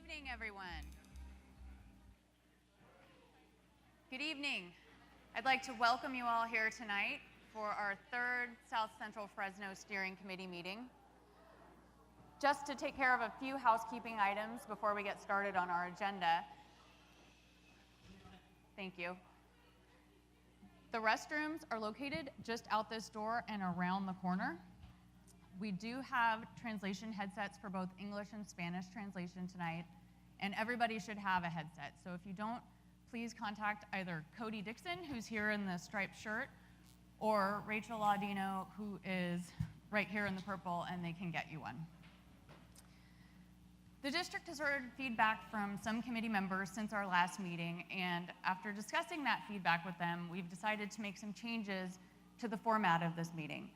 evening, everyone. Good evening. I'd like to welcome you all here tonight for our third South Central Fresno Steering Committee meeting. Just to take care of a few housekeeping items before we get started on our agenda. Thank you. The restrooms are located just out this door and around the corner. We do have translation headsets for both English and Spanish translation tonight, and everybody should have a headset. So if you don't, please contact either Cody Dixon, who's here in the striped shirt, or Rachel Laudino, who is right here in the purple, and they can get you one. The district has heard feedback from some committee members since our last meeting, and after discussing that feedback with them, we've decided to make some changes to the format of this meeting.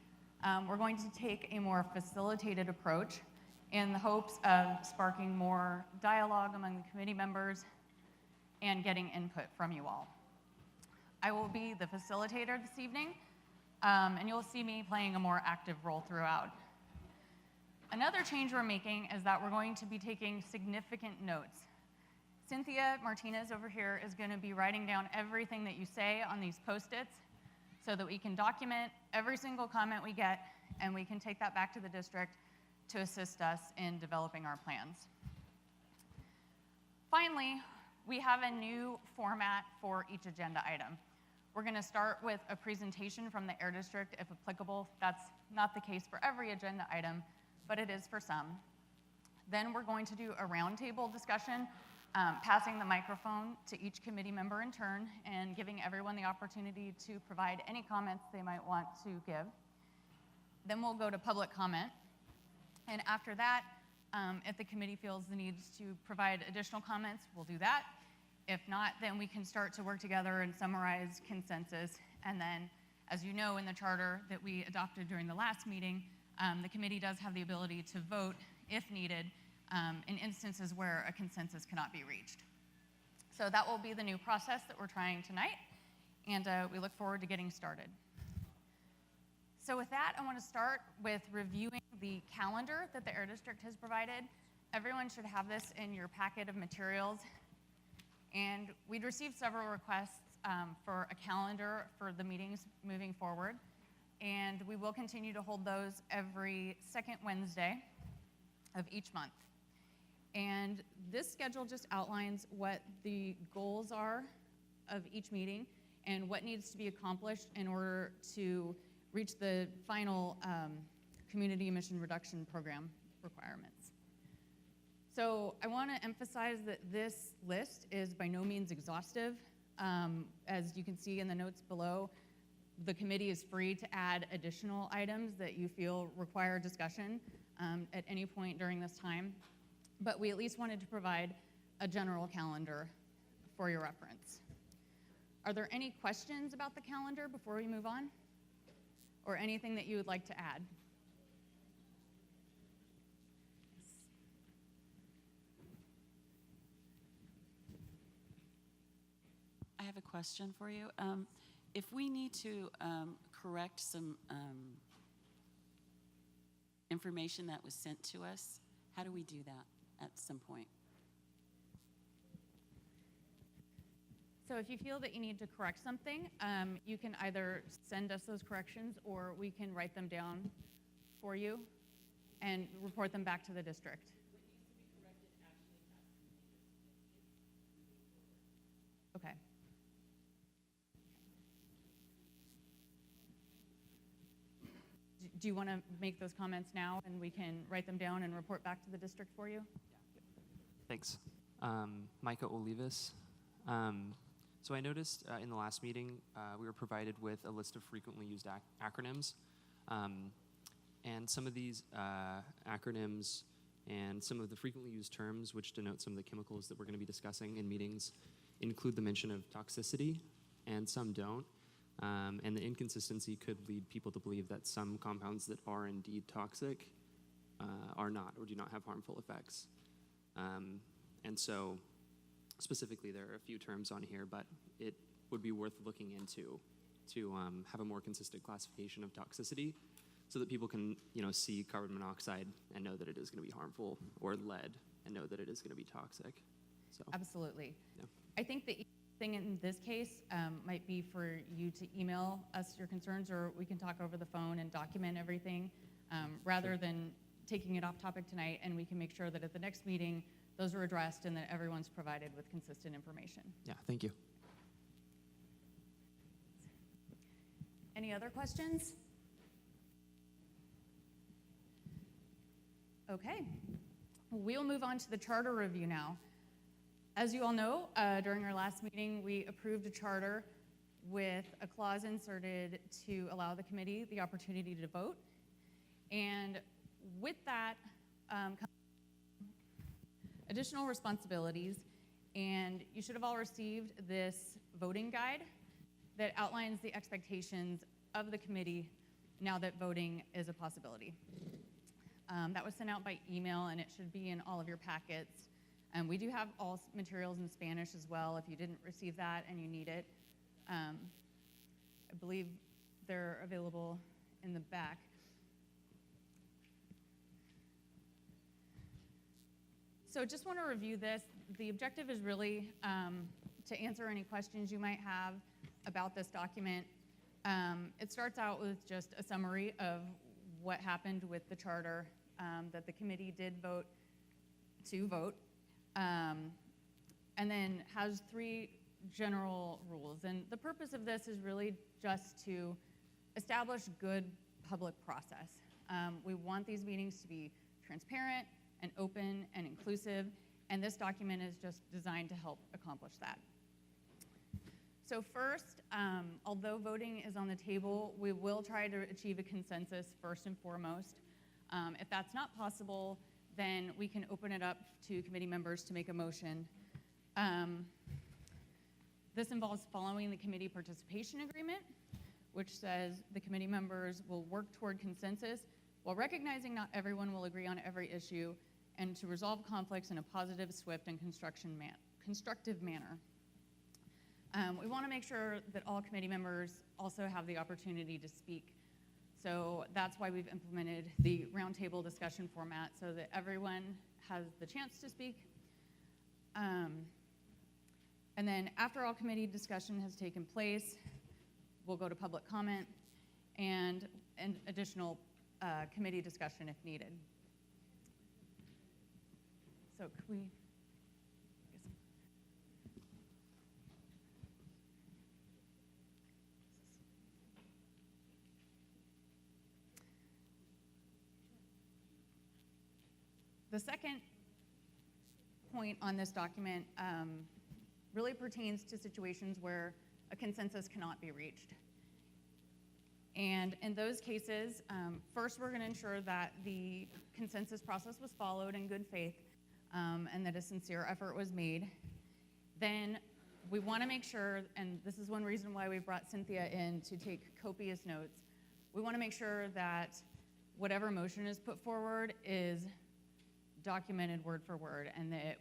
We're going to take a more facilitated approach in the hopes of sparking more dialogue among the committee members and getting input from you all. I will be the facilitator this evening, and you'll see me playing a more active role throughout. Another change we're making is that we're going to be taking significant notes. Cynthia Martinez over here is going to be writing down everything that you say on these Post-its so that we can document every single comment we get, and we can take that back to the district to assist us in developing our plans. Finally, we have a new format for each agenda item. We're going to start with a presentation from the Air District, if applicable. That's not the case for every agenda item, but it is for some. Then we're going to do a roundtable discussion, passing the microphone to each committee member in turn and giving everyone the opportunity to provide any comments they might want to give. Then we'll go to public comment. And after that, if the committee feels the need to provide additional comments, we'll do that. If not, then we can start to work together and summarize consensus. And then, as you know in the charter that we adopted during the last meeting, the committee does have the ability to vote, if needed, in instances where a consensus cannot be reached. So that will be the new process that we're trying tonight, and we look forward to getting started. So with that, I want to start with reviewing the calendar that the Air District has provided. Everyone should have this in your packet of materials. And we'd received several requests for a calendar for the meetings moving forward. And we will continue to hold those every second Wednesday of each month. And this schedule just outlines what the goals are of each meeting and what needs to be accomplished in order to reach the final community emission reduction program requirements. So I want to emphasize that this list is by no means exhaustive. As you can see in the notes below, the committee is free to add additional items that you feel require discussion at any point during this time. But we at least wanted to provide a general calendar for your reference. Are there any questions about the calendar before we move on? Or anything that you would like to add? I have a question for you. If we need to correct some information that was sent to us, how do we do that at some point? So if you feel that you need to correct something, you can either send us those corrections or we can write them down for you and report them back to the district. What needs to be corrected actually has to be. Okay. Do you want to make those comments now and we can write them down and report back to the district for you? Thanks. Micah Olivas. So I noticed in the last meeting we were provided with a list of frequently used acronyms. And some of these acronyms and some of the frequently used terms which denote some of the chemicals that we're going to be discussing in meetings include the mention of toxicity, and some don't. And the inconsistency could lead people to believe that some compounds that are indeed toxic are not or do not have harmful effects. And so specifically, there are a few terms on here, but it would be worth looking into to have a more consistent classification of toxicity so that people can see carbon monoxide and know that it is going to be harmful, or lead and know that it is going to be toxic. So Absolutely. Yeah. I think the thing in this case might be for you to email us your concerns, or we can talk over the phone and document everything rather than taking it off topic tonight, and we can make sure that at the next meeting those are addressed and that everyone's provided with consistent information. yeah, thank you. Any other questions? Okay, we'll move on to the charter review now. As you all know, during our last meeting, we approved a charter with a clause inserted to allow the committee the opportunity to vote. And with that comes additional responsibilities, and you should have all received this voting guide that outlines the expectations of the committee now that voting is a possibility. That was sent out by email, and it should be in all of your packets. We do have all materials in Spanish as well if you didn't receive that and you need it. I believe they're available in the back. So just want to review this. The objective is really to answer any questions you might have about this document. It starts out with just a summary of what happened with the charter, that the committee did vote to vote, and then has 3 general rules. And the purpose of this is really just to establish good public process. We want these meetings to be transparent and open and inclusive, and this document is just designed to help accomplish that. So first, although voting is on the table, we will try to achieve a consensus first and foremost. If that's not possible, then we can open it up to committee members to make a motion. This involves following the committee participation agreement, which says the committee members will work toward consensus while recognizing not everyone will agree on every issue, and to resolve conflicts in a positive, swift, and constructive manner. We want to make sure that all committee members also have the opportunity to speak. So that's why we've implemented the roundtable discussion format so that everyone has the chance to speak. And then after all committee discussion has taken place, we'll go to public comment and additional committee discussion if needed. So could we? The second point on this document really pertains to situations where a consensus cannot be reached. And in those cases, first we're going to ensure that the consensus process was followed in good faith and that a sincere effort was made. Then we want to make sure, and this is one reason why we brought Cynthia in to take copious notes, we want to make sure that whatever motion is put forward is documented word for word, and that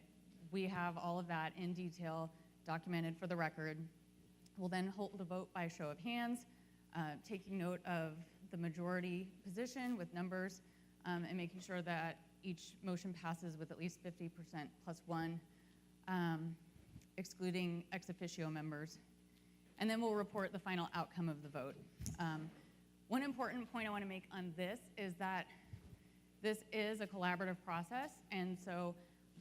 we have all of that in detail documented for the record. We'll then hold a vote by show of hands, taking note of the majority position with numbers, and making sure that each motion passes with at least 50% plus 1, excluding ex officio members. And then we'll report the final outcome of the vote. One important point I want to make on this is that this is a collaborative process, and so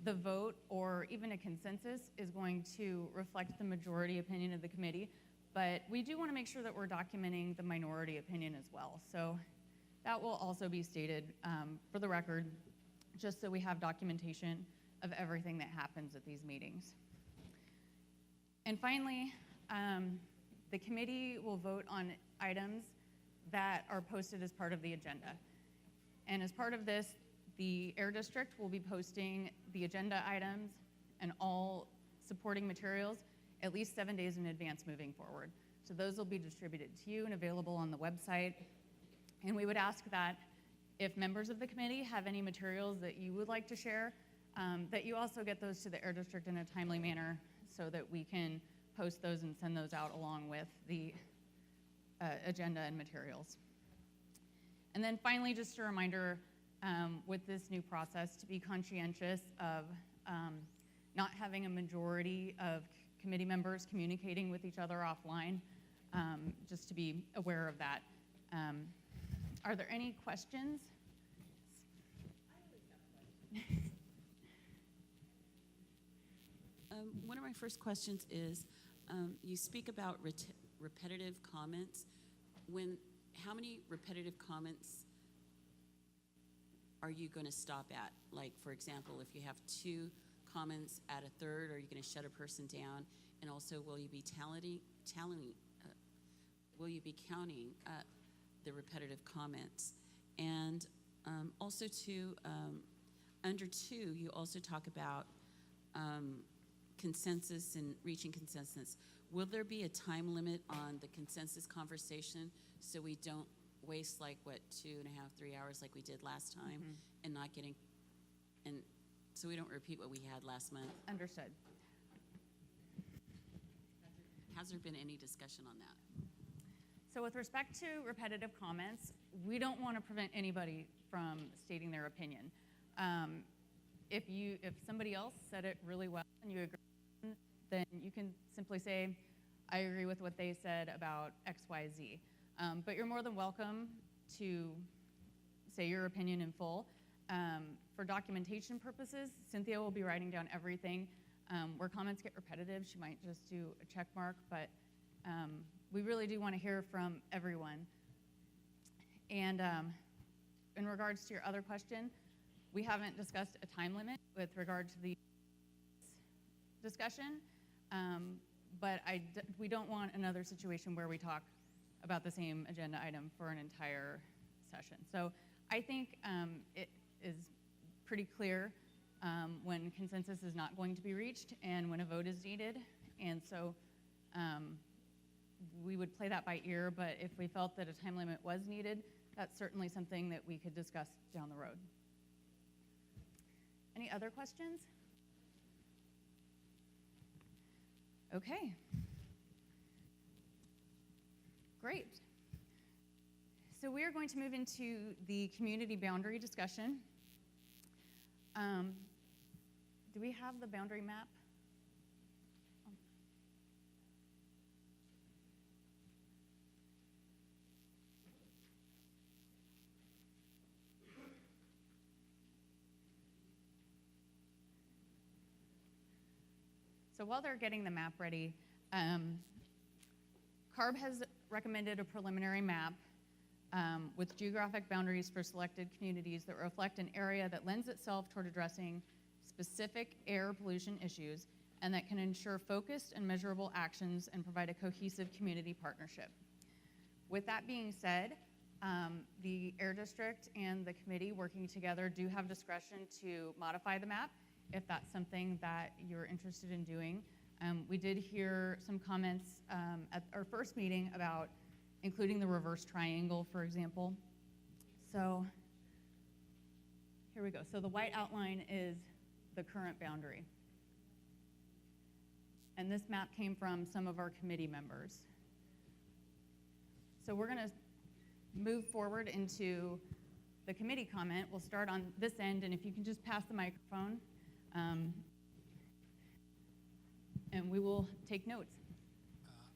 the vote or even a consensus is going to reflect the majority opinion of the committee, but we do want to make sure that we're documenting the minority opinion as well. So that will also be stated for the record, just so we have documentation of everything that happens at these meetings. And finally, the committee will vote on items that are posted as part of the agenda. And as part of this, the Air District will be posting the agenda items and all supporting materials at least 7 days in advance moving forward. So those will be distributed to you and available on the website. And we would ask that if members of the committee have any materials that you would like to share, that you also get those to the Air District in a timely manner so that we can post those and send those out along with the agenda and materials. And then finally, just a reminder, with this new process to be conscientious of not having a majority of committee members communicating with each other offline, just to be aware of that. Are there any questions? One of my first questions is, you speak about repetitive comments. How many repetitive comments are you going to stop at? Like, for example, if you have 2 comments at a third, are you going to shut a person down? And also, will you be counting the repetitive comments? And also, under 2, you also talk about consensus and reaching consensus. Will there be a time limit on the consensus conversation so we don't waste 2.5, 3 hours like we did last time, and so we don't repeat what we had last month? Understood. Has there been any discussion on that? So with respect to repetitive comments, we don't want to prevent anybody from stating their opinion. If somebody else said it really well and you agree, then you can simply say, I agree with what they said about X, Y, Z. But you're more than welcome to say your opinion in full. For documentation purposes, Cynthia will be writing down everything. Where comments get repetitive, she might just do a check mark, but we really do want to hear from everyone. And in regards to your other question, we haven't discussed a time limit with regard to the discussion, but we don't want another situation where we talk about the same agenda item for an entire session. So I think it is pretty clear when consensus is not going to be reached and when a vote is needed. And so we would play that by ear, but if we felt that a time limit was needed, that's certainly something that we could discuss down the road. Any other questions? Okay. Great. So we are going to move into the community boundary discussion. Do we have the boundary map? So while they're getting the map ready, CARB has recommended a preliminary map with geographic boundaries for selected communities that reflect an area that lends itself toward addressing specific air pollution issues and that can ensure focused and measurable actions and provide a cohesive community partnership. With that being said, the Air District and the committee working together do have discretion to modify the map if that's something that you're interested in doing. We did hear some comments at our first meeting about including the reverse triangle, for example. So here we go. So the white outline is the current boundary. And this map came from some of our committee members. So we're going to move forward into the committee comment. We'll start on this end, and if you can just pass the microphone, and we will take notes.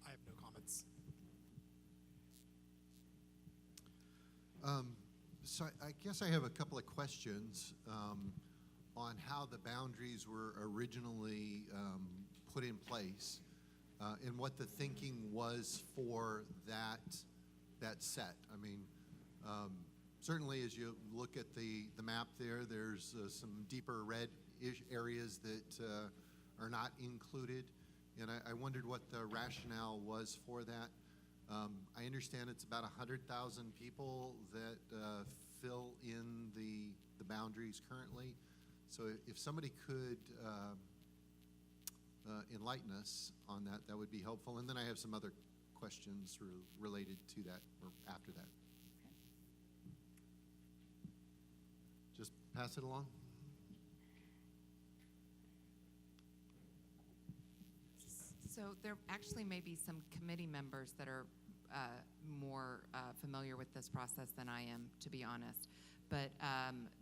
I have no comments. So I guess I have a couple of questions on how the boundaries were originally put in place and what the thinking was for that set. I mean, certainly as you look at the map there, there's some deeper red areas that are not included, and I wondered what the rationale was for that. I understand it's about 100,000 people that fill in the boundaries currently. So if somebody could enlighten us on that, that would be helpful. And then I have some other questions related to that or after that. Okay. Just pass it along. So there actually may be some committee members that are more familiar with this process than I am, to be honest. but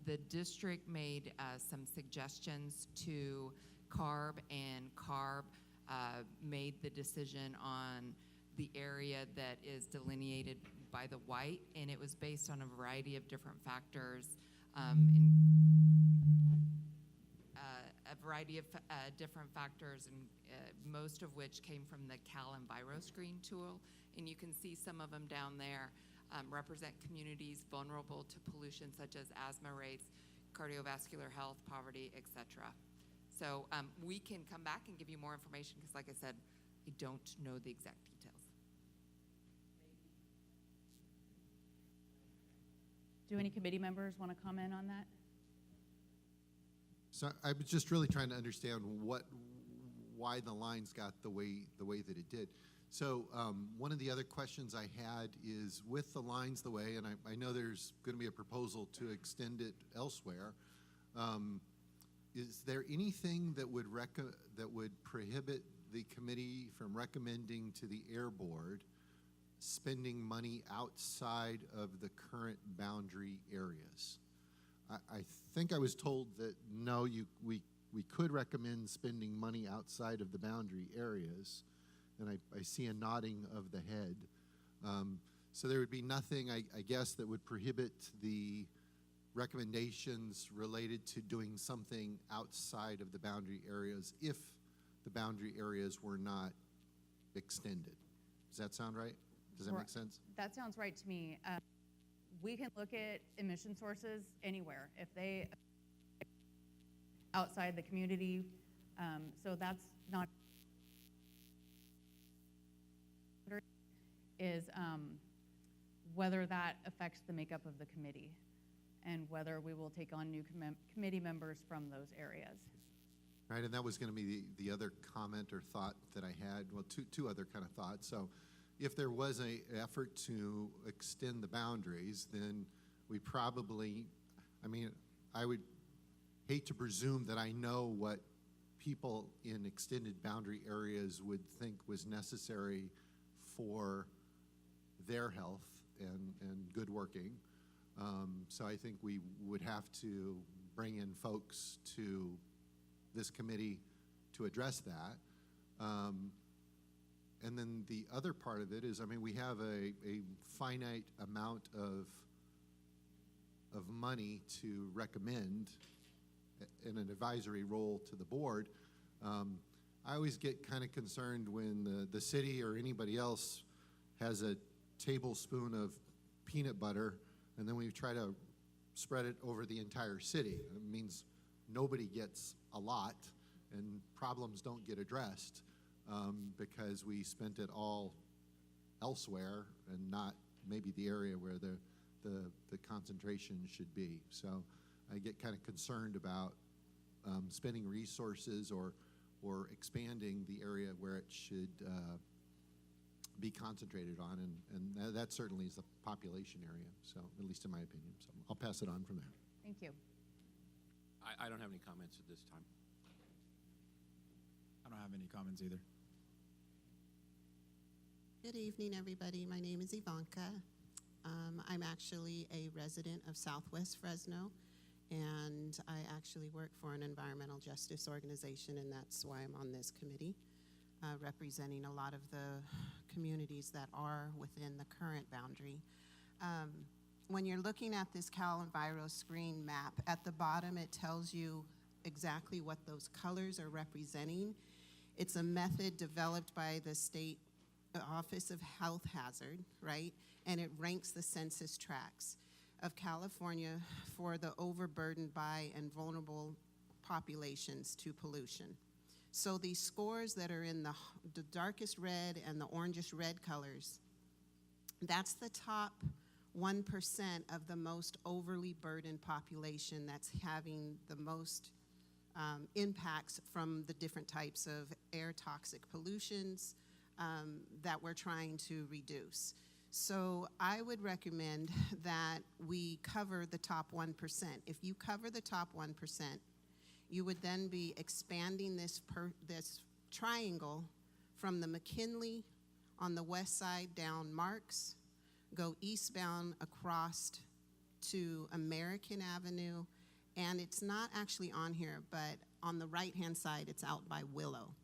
the district made some suggestions to CARB, and CARB made the decision on the area that is delineated by the white, and it was based on a variety of different factors, different factors, and most of which came from the Cal EnviroScreen tool, and you can see some of them down there represent communities vulnerable to pollution such as asthma rates, cardiovascular health, poverty, etc. So we can come back and give you more information because, like I said, I don't know the exact details. Do any committee members want to comment on that? So I was just really trying to understand why the lines got the way that it did. So one of the other questions I had is with the lines the way, and I know there's going to be a proposal to extend it elsewhere. Is there anything that would prohibit the committee from recommending to the Air Board spending money outside of the current boundary areas? I think I was told that no, we could recommend spending money outside of the boundary areas, and I see a nodding of the head. So there would be nothing, I guess, that would prohibit the recommendations related to doing something outside of the boundary areas if the boundary areas were not extended. Does that sound right? Does that make sense? That sounds right to me. We can look at emission sources anywhere if they outside the community. So that's not is whether that affects the makeup of the committee and whether we will take on new committee members from those areas. Right, and that was going to be the other comment or thought that I had. Well, two other kind of thoughts. So if there was an effort to extend the boundaries, then we probably, I would hate to presume that I know what people in extended boundary areas would think was necessary for their health and good working. So I think we would have to bring in folks to this committee to address that. And then the other part of it is, we have a finite amount of money to recommend in an advisory role to the board. I always get kind of concerned when the city or anybody else has a tablespoon of peanut butter and then we try to spread it over the entire city. It means nobody gets a lot and problems don't get addressed because we spent it all elsewhere and not maybe the area where the concentration should be. So I get kind of concerned about spending resources or expanding the area where it should be concentrated on, and that certainly is the population area, so at least in my opinion. So I'll pass it on from there. Thank you. I don't have any comments at this time. I don't have any comments either. Good evening, everybody. My name is Ivanka. I'm actually a resident of Southwest Fresno, and I actually work for an environmental justice organization, and that's why I'm on this committee, representing a lot of the communities that are within the current boundary. When you're looking at this Cal EnviroScreen map, at the bottom it tells you exactly what those colors are representing. It's a method developed by the State Office of Health Hazard, right? And it ranks the census tracts of California for the overburdened by and vulnerable populations to pollution. So these scores that are in the darkest red and the orangish red colors, that's the top 1% of the most overly burdened population that's having the most impacts from the different types of air toxic pollutions that we're trying to reduce. So I would recommend that we cover the top 1%. If you cover the top 1%, you would then be expanding this triangle from the McKinley on the west side down Marks, go eastbound across to American Avenue, and it's not actually on here, but on the right-hand side, it's out by Willow.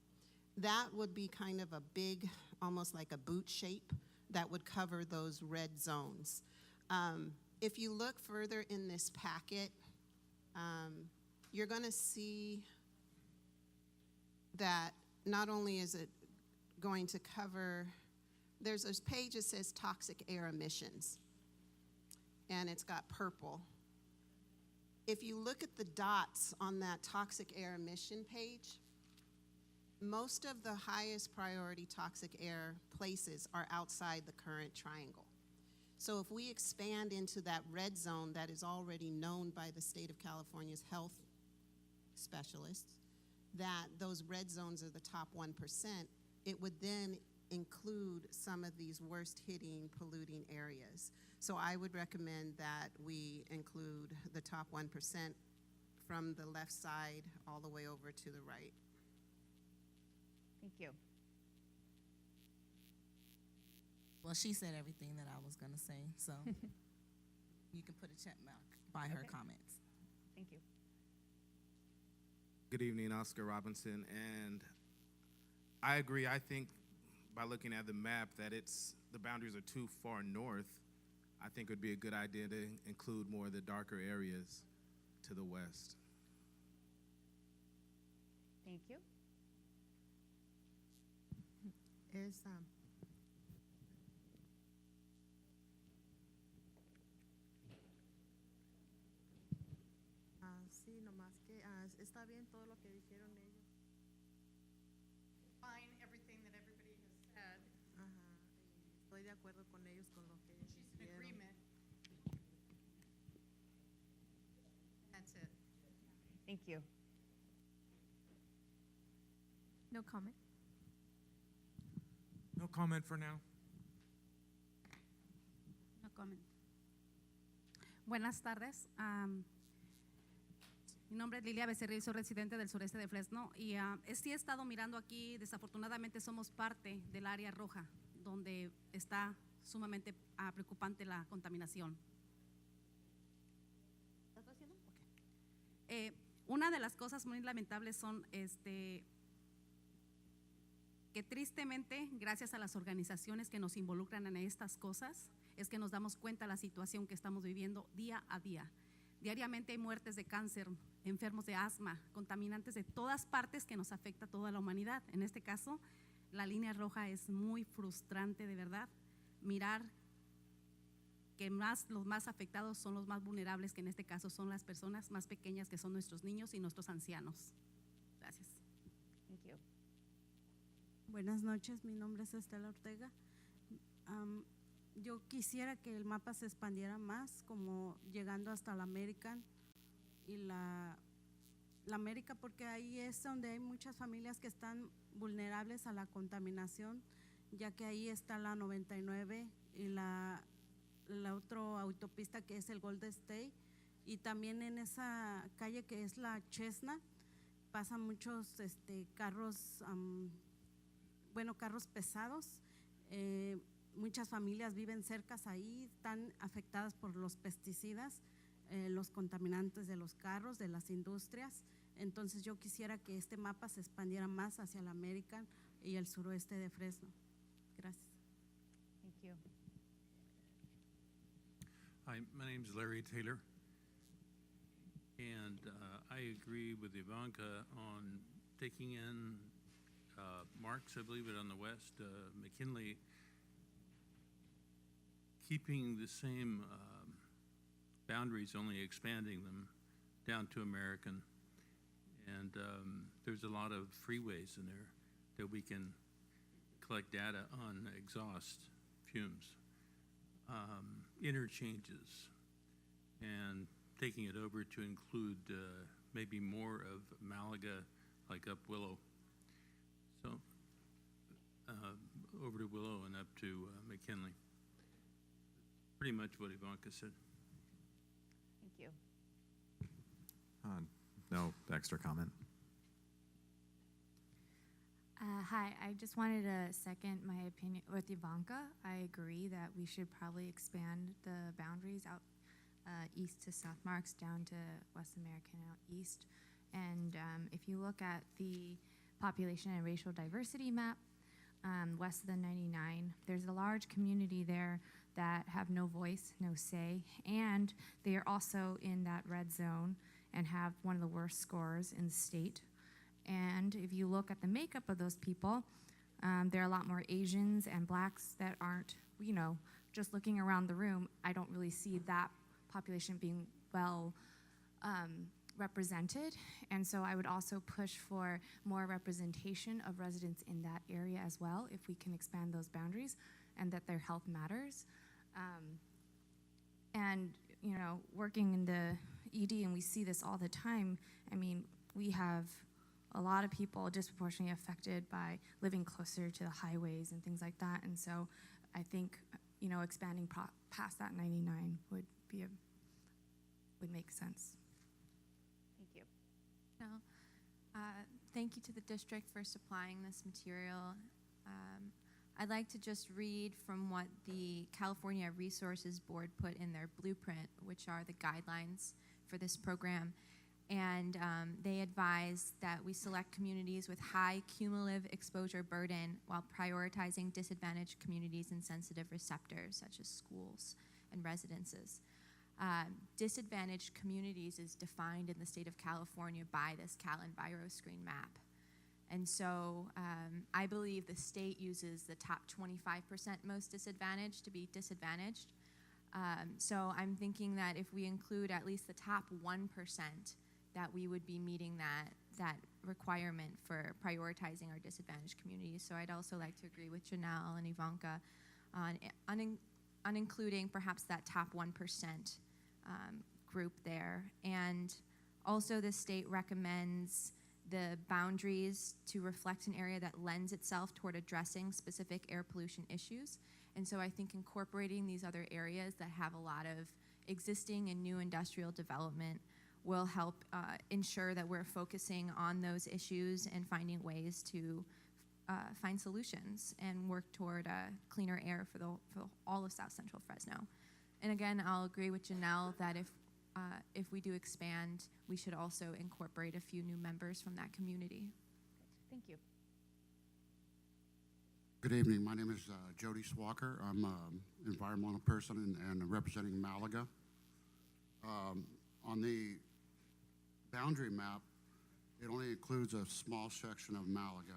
That would be kind of a big, almost like a boot shape that would cover those red zones. If you look further in this packet, you're going to see that not only is it going to cover, there's a page that says toxic air emissions, and it's got purple. If you look at the dots on that toxic air emission page, most of the highest priority toxic air places are outside the current triangle. So if we expand into that red zone that is already known by the state of California's health specialists, that those red zones are the top 1%, it would then include some of these worst hitting polluting areas. So I would recommend that we include the top 1% from the left side all the way over to the right. Thank you. Well, she said everything that I was going to say, so you can put a check mark by her comments. Thank you. Good evening, Oscar Robinson, and I agree. I think by looking at the map that the boundaries are too far north. I think it would be a good idea to include more of the darker areas to the west. Thank you. Sí, nomás que está bien todo lo que dijeron ellos. Fine, everything that everybody has said. Ajá. Estoy de acuerdo con ellos con lo que ellos She's in dijeron. agreement. That's it. Thank you. No comment. No comment for now. No comment. Buenas tardes. Mi nombre es Lilia Becerril, soy residente del sureste de Fresno y sí he estado mirando aquí, desafortunadamente somos parte del área roja, donde está sumamente preocupante la contaminación. ¿Estás haciendo? Okay. Una de las cosas muy lamentables son que tristemente, gracias a las organizaciones que nos involucran en estas cosas, es que nos damos cuenta de la situación que estamos viviendo día a día. Diariamente hay muertes de cáncer, enfermos de asma, contaminantes de todas partes que nos afecta a toda la humanidad. En este caso, la línea roja es muy frustrante, de verdad, mirar que los más afectados son los más vulnerables, que en este caso son las personas más pequeñas, que son nuestros niños y nuestros ancianos. Gracias. Thank you. Buenas noches, mi nombre es Estela Ortega. Yo quisiera que el mapa se expandiera más, como llegando hasta la American y la América, porque ahí es donde hay muchas familias que están vulnerables a la contaminación, ya que ahí está la 99 y la otra autopista que es el Golden State, y también en esa calle que es la Chestnut pasan muchos carros, carros pesados. Muchas familias viven cerca ahí, están afectadas por los pesticidas, los contaminantes de los carros, de las industrias. Entonces yo quisiera que este mapa se expandiera más hacia la American y el suroeste de Fresno. Gracias. Thank you. Hi, my name is Larry Taylor, and I agree with Ivanka on taking in Marks, I believe it, on the west, McKinley, keeping the same boundaries, only expanding them down to American. And there's a lot of freeways in there that we can collect data on exhaust fumes, interchanges, and taking it over to include maybe more of Malaga, like up Willow. So over to Willow and up to McKinley. Pretty much what Ivanka said. Thank you. No extra comment. Hi, I just wanted to second my opinion with Ivanka. I agree that we should probably expand the boundaries out east to South Marks down to West American out east. And if you look at the population and racial diversity map, west of the 99, there's a large community there that have no voice, no say, and they are also in that red zone and have one of the worst scores in the state. And if you look at the makeup of those people, there are a lot more Asians and blacks that aren't, you know, just looking around the room, I don't really see that population being well represented. And so I would also push for more representation of residents in that area as well, if we can expand those boundaries and that their health matters. And, you know, working in the ED, and we see this all the time, I mean, we have a lot of people disproportionately affected by living closer to the highways and things like that. And so I think, you know, expanding past that 99 would make sense. Thank you. No. Thank you to the district for supplying this material. I'd like to just read from what the California Resources Board put in their blueprint, which are the guidelines for this program. And they advise that we select communities with high cumulative exposure burden while prioritizing disadvantaged communities and sensitive receptors, such as schools and residences. Disadvantaged communities is defined in the state of California by this CalEnviroscreen map. And so I believe the state uses the top 25% most disadvantaged to be disadvantaged. So I'm thinking that if we include at least the top 1%, that we would be meeting that requirement for prioritizing our disadvantaged communities. So I'd also like to agree with Janelle and Ivanka on including perhaps that top 1% group there. And also the state recommends the boundaries to reflect an area that lends itself toward addressing specific air pollution issues. And so I think incorporating these other areas that have a lot of existing and new industrial development will help ensure that we're focusing on those issues and finding ways to find solutions and work toward cleaner air for all of South Central Fresno. And again, I'll agree with Janelle that if we do expand, we should also incorporate a few new members from that community. Thank you. Good evening. My name is Jody Swalker. I'm an environmental person and representing Malaga. On the boundary map, it only includes a small section of Malaga,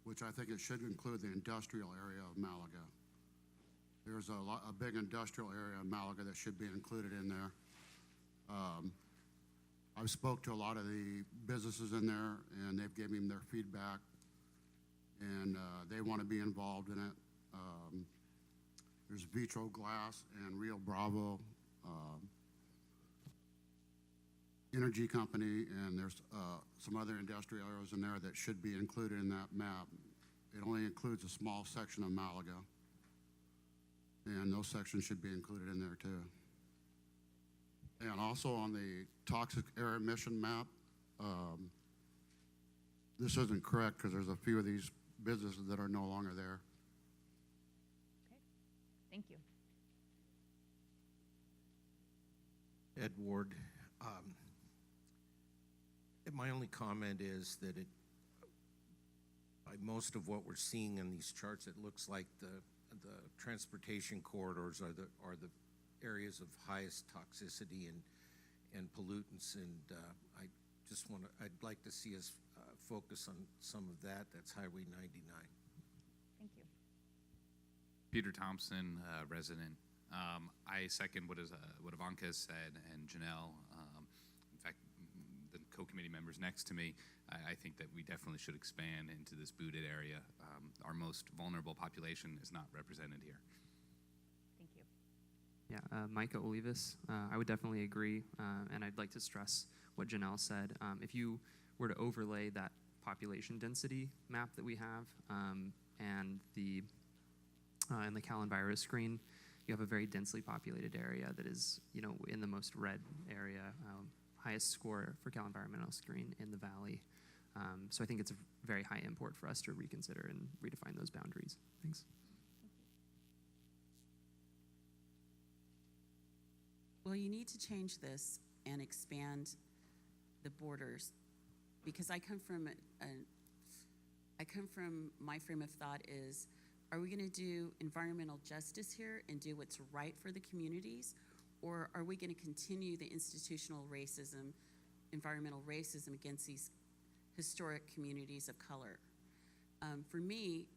which I think it should include the industrial area of Malaga. There's a big industrial area of Malaga that should be included in there. I've spoke to a lot of the businesses in there, and they've given me their feedback, and they want to be involved in it. There's Vitro Glass and Rio Bravo Energy Company, and there's some other industrial areas in there that should be included in that map. It only includes a small section of Malaga, and those sections should be included in there too. And also on the toxic air emission map, this isn't correct because there's a few of these businesses that are no longer there. Okay. Thank you. Ed Ward. My only comment is that by most of what we're seeing in these charts, it looks like the transportation corridors are the areas of highest toxicity and pollutants, and I'd like to see us focus on some of that. That's Highway 99. Thank you. Peter Thompson, resident. I second what Ivanka has said, and Janelle. In fact, the co-committee members next to me, I think that we definitely should expand into this booted area. Our most vulnerable population is not represented here. Thank you. Yeah, Micah Olivas, I would definitely agree, and I'd like to stress what Janelle said. If you were to overlay that population density map that we have and the CalEnviroscreen, you have a very densely populated area that is, you know, in the most red area, highest score for CalEnviroscreen in the valley. So I think it's a very high import for us to reconsider and redefine those boundaries. Thanks. Well, you need to change this and expand the borders, because I come from my frame of thought is, are we going to do environmental justice here and do what's right for the communities, or are we going to continue the institutional racism, environmental racism against these historic communities of color? For me,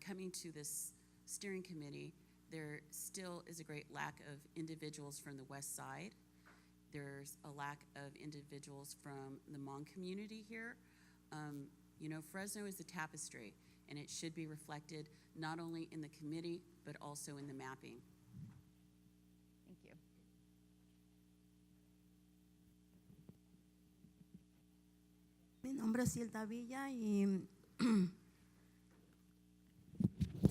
coming to this steering committee, there still is a great lack of individuals from the West Side. There's a lack of individuals from the Hmong community here. You know, Fresno is a tapestry, and it should be reflected not only in the committee, but also in the mapping. Thank you. Mi nombre es Hilda Villa y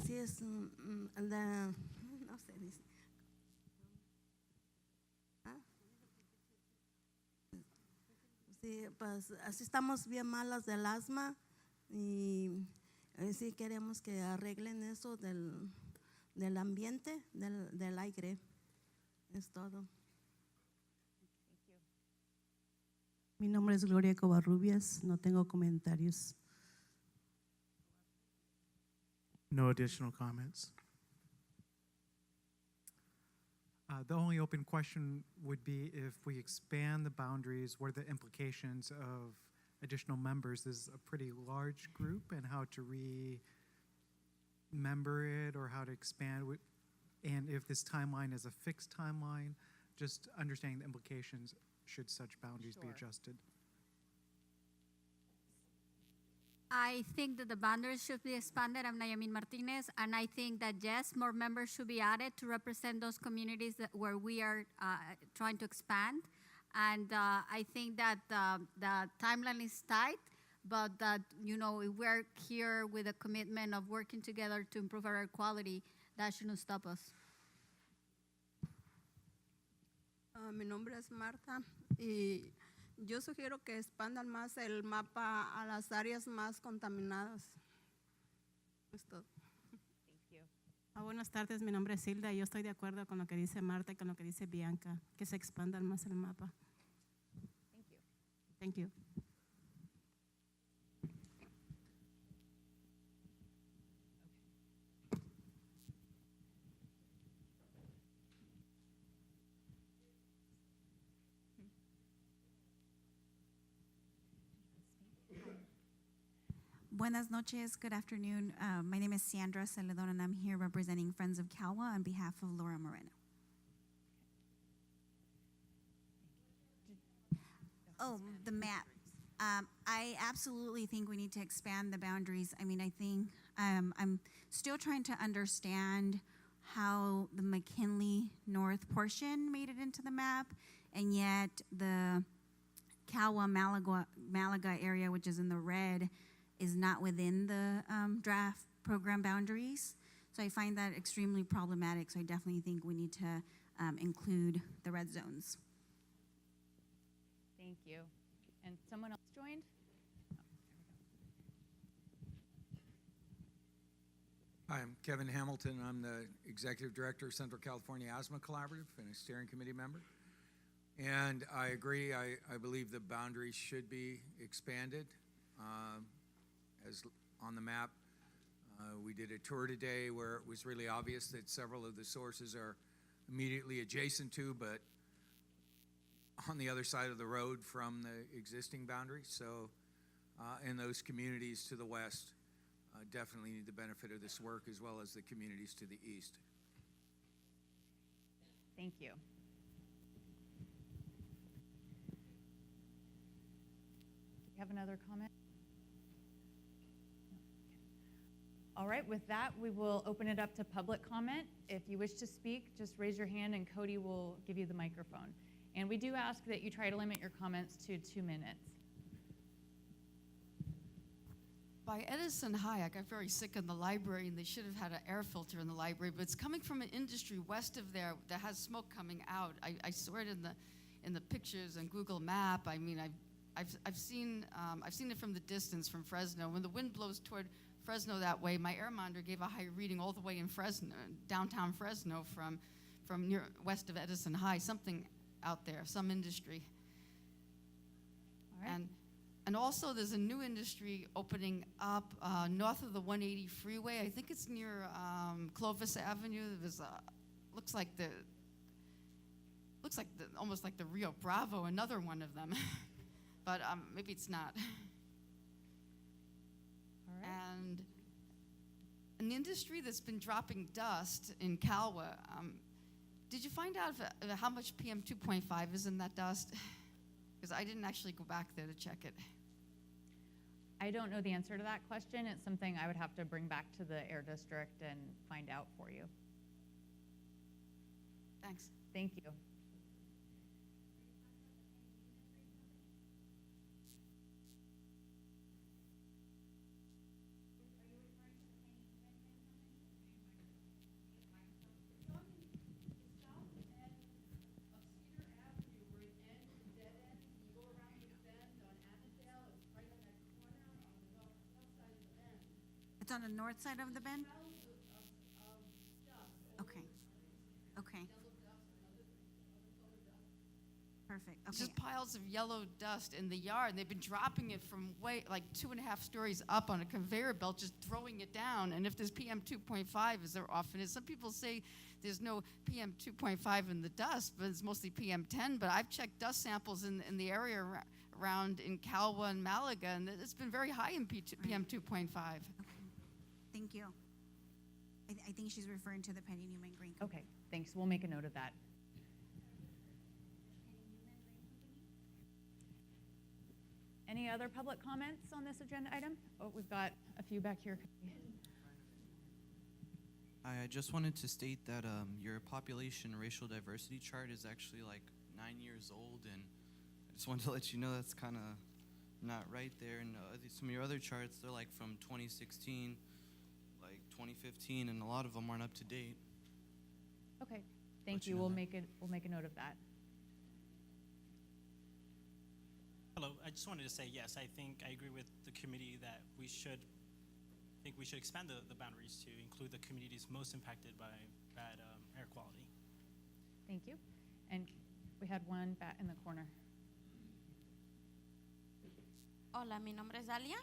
sí es no sé, dice. Sí, pues así estamos bien malas del asma y sí queremos que arreglen eso del ambiente, del aire. Es todo. Mi nombre es Gloria Covarrubias, no tengo comentarios. No additional comments. The only open question would be, if we expand the boundaries, what are the implications of additional members? This is a pretty large group, and how to remember it or how to expand it, and if this timeline is a fixed timeline, just understanding the implications should such boundaries be adjusted. I think that the boundaries should be expanded. I'm Nayamin Martinez, and I think that yes, more members should be added to represent those communities where we are trying to expand. And I think that the timeline is tight, but that, you know, if we're here with a commitment of working together to improve our air quality, that shouldn't stop us. Mi nombre es Marta y yo sugiero que expandan más el mapa a las áreas más contaminadas. Es todo. Thank you. Buenas tardes, mi nombre es Hilda y yo estoy de acuerdo con lo que dice Marta y con lo que dice Bianca, que se expandan más el mapa. Thank you. Thank you. Buenas noches, good afternoon. My name is Sandra Celedon, and I'm here representing Friends of Calwa on behalf of Laura Moreno. Oh, the map. I absolutely think we need to expand the boundaries. I mean, I think I'm still trying to understand how the McKinley North portion made it into the map, and yet the Calwa-Malaga area, which is in the red, is not within the draft program boundaries. So I find that extremely problematic. So I definitely think we need to include the red zones. Thank you. And someone else joined? Hi, I'm Kevin Hamilton. I'm the Executive Director of Central California Asthma Collaborative and a steering committee member. And I agree, I believe the boundaries should be expanded. As on the map, we did a tour today where it was really obvious that several of the sources are immediately adjacent to, but on the other side of the road from the existing boundary. So, and those communities to the west definitely need the benefit of this work, as well as the communities to the east. Thank you. You have another comment? All right, with that, we will open it up to public comment. If you wish to speak, just raise your hand and Cody will give you the microphone. And we do ask that you try to limit your comments to 2 minutes. By Edison High, I got very sick in the library, and they should have had an air filter in the library, but it's coming from an industry west of there that has smoke coming out. I saw it in the pictures on Google Map. I mean, I've seen it from the distance from Fresno. When the wind blows toward Fresno that way, my air monitor gave a high reading all the way in Fresno, downtown Fresno, from from near west of Edison High, something out there, some industry. All right. And also there's a new industry opening up north of the 180 freeway. I think it's near Clovis Avenue. There's looks like almost like the Rio Bravo, another one of them. But maybe it's not. All right. And an industry that's been dropping dust in Calwa. Did you find out how much PM 2.5 is in that dust? Because I didn't actually go back there to check it. I don't know the answer to that question. It's something I would have to bring back to the Air District and find out for you. Thanks. Thank you. It's on the north side of the bend? Okay. Okay. Perfect. It's Okay. just piles of yellow dust in the yard. They've been dropping it from like 2.5 stories up on a conveyor belt, just throwing it down. And if there's PM 2.5, as there often is, some people say there's no PM 2.5 in the dust, but it's mostly PM 10. But I've checked dust samples in the area around in Calwa and Malaga, and it's been very high in PM 2.5. Thank you. I think she's referring to the Penny Newman Green Company. Okay, thanks. We'll make a note of that. Any other public comments on this agenda item? Oh, we've got a few back here. I just wanted to state that your population racial diversity chart is actually like 9 years old, and I just wanted to let you know that's kind of not right there. And some of your other charts, they're like from 2016, like 2015, and a lot of them aren't up to date. Okay, thank you. We'll make a note of that. Hello, I just wanted to say, yes, I think I agree with the committee that we should expand the boundaries to include the communities most impacted by bad air quality. Thank you. And we had one back in the corner. Hola, mi nombre es Dalia.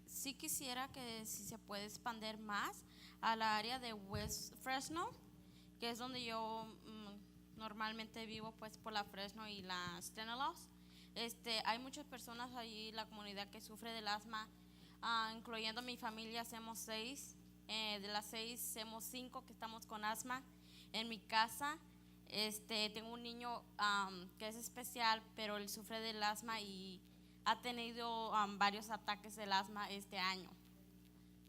Sí quisiera que si se puede expandir más a la área de West Fresno, que es donde yo normalmente vivo, pues por la Fresno y la Stanislaus. Hay muchas personas allí, la comunidad que sufre del asma, incluyendo mi familia, somos 6. De las 6, somos 5 que estamos con asma. En mi casa, tengo un niño que es especial, pero él sufre del asma y ha tenido varios ataques del asma este año.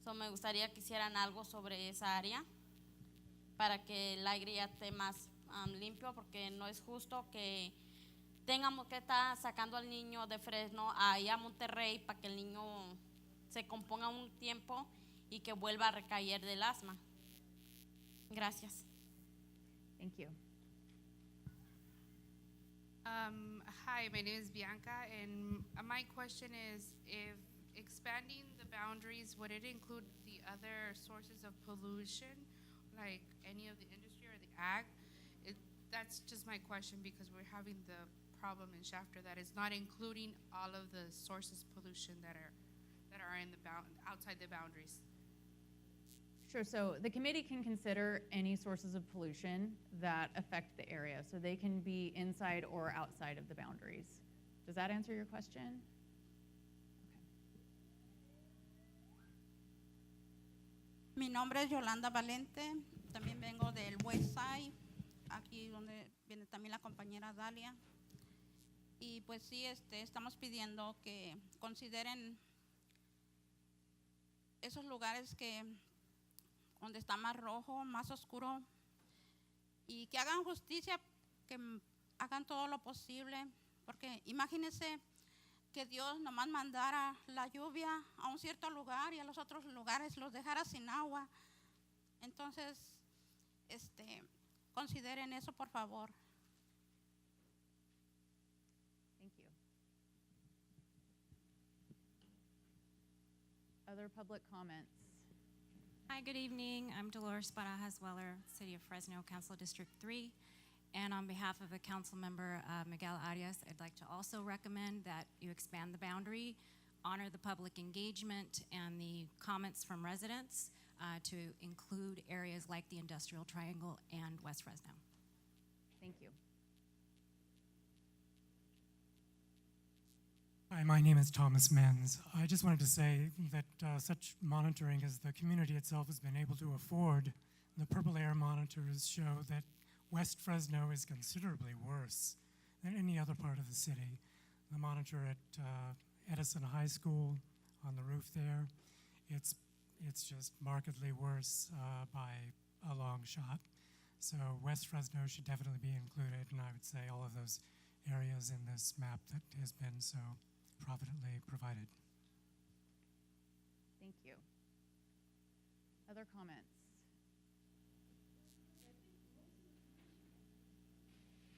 So, me gustaría que hicieran algo sobre esa área para que el aire ya esté más limpio, porque no es justo que tengamos que estar sacando al niño de Fresno ahí a Monterrey para que el niño se componga un tiempo y que vuelva a recaer del asma. Gracias. Thank you. Hi, my name is Bianca, and my question is, if expanding the boundaries, would it include the other sources of pollution, like any of the industry or the ag? That's just my question, because we're having the problem in Shafter that it's not including all of the sources of pollution that are in the outside the boundaries. Sure, so the committee can consider any sources of pollution that affect the area. So they can be inside or outside of the boundaries. Does that answer your question? Mi nombre es Yolanda Valente, también vengo del West Side, aquí donde viene también la compañera Dalia. Y pues sí, estamos pidiendo que consideren esos lugares donde está más rojo, más oscuro, y que hagan justicia, que hagan todo lo posible, porque imagínense que Dios nomás mandara la lluvia a un cierto lugar y a los otros lugares los dejara sin agua. Entonces, consideren eso, por favor. Thank you. Other public comments? Hi, good evening. I'm Dolores Barajas Weller, City of Fresno, Council District 3. And on behalf of a council member, Miguel Arias, I'd like to also recommend that you expand the boundary, honor the public engagement and the comments from residents to include areas like the Industrial Triangle and West Fresno. Thank you. Hi, my name is Thomas Menz. I just wanted to say that such monitoring as the community itself has been able to afford, the Purple Air monitors show that West Fresno is considerably worse than any other part of the city. The monitor at Edison High School on the roof there, it's just markedly worse by a long shot. So West Fresno should definitely be included, and I would say all of those areas in this map that has been so providently provided. Thank you. Other comments?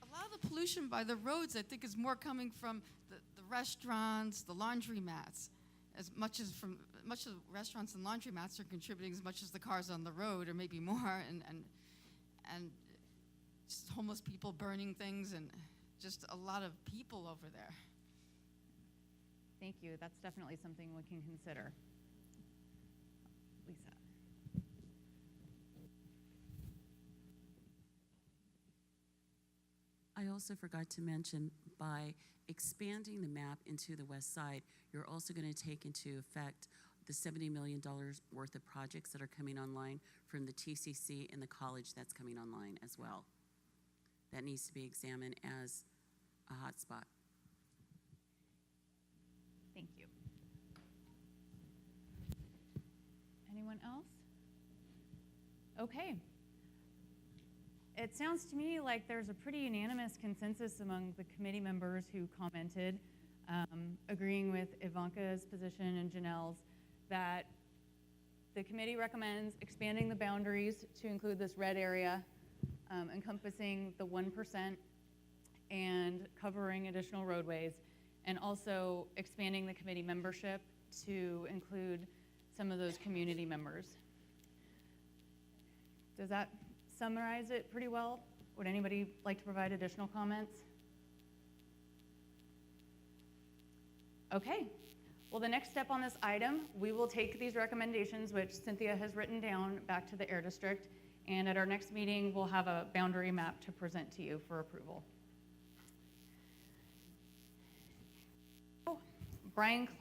A lot of the pollution by the roads, I think, is more coming from the restaurants, the laundromats, as much as from much of the restaurants and laundromats are contributing as much as the cars on the road, or maybe more, and just homeless people burning things, and just a lot of people over there. Thank you. That's definitely something we can consider. Lisa. I also forgot to mention, by expanding the map into the west side, you're also going to take into effect the $70 million worth of projects that are coming online from the TCC and the college that's coming online as well. That needs to be examined as a hotspot. Thank you. Anyone else? Okay. It sounds to me like there's a pretty unanimous consensus among the committee members who commented, agreeing with Ivanka's position and Janelle's, that the committee recommends expanding the boundaries to include this red area, encompassing the 1% and covering additional roadways, and also expanding the committee membership to include some of those community members. Does that summarize it pretty well? Would anybody like to provide additional comments? Okay. Well, the next step on this item, we will take these recommendations, which Cynthia has written down, back to the Air District, and at our next meeting, we'll have a boundary map to present to you for approval. Oh, Brian, sorry.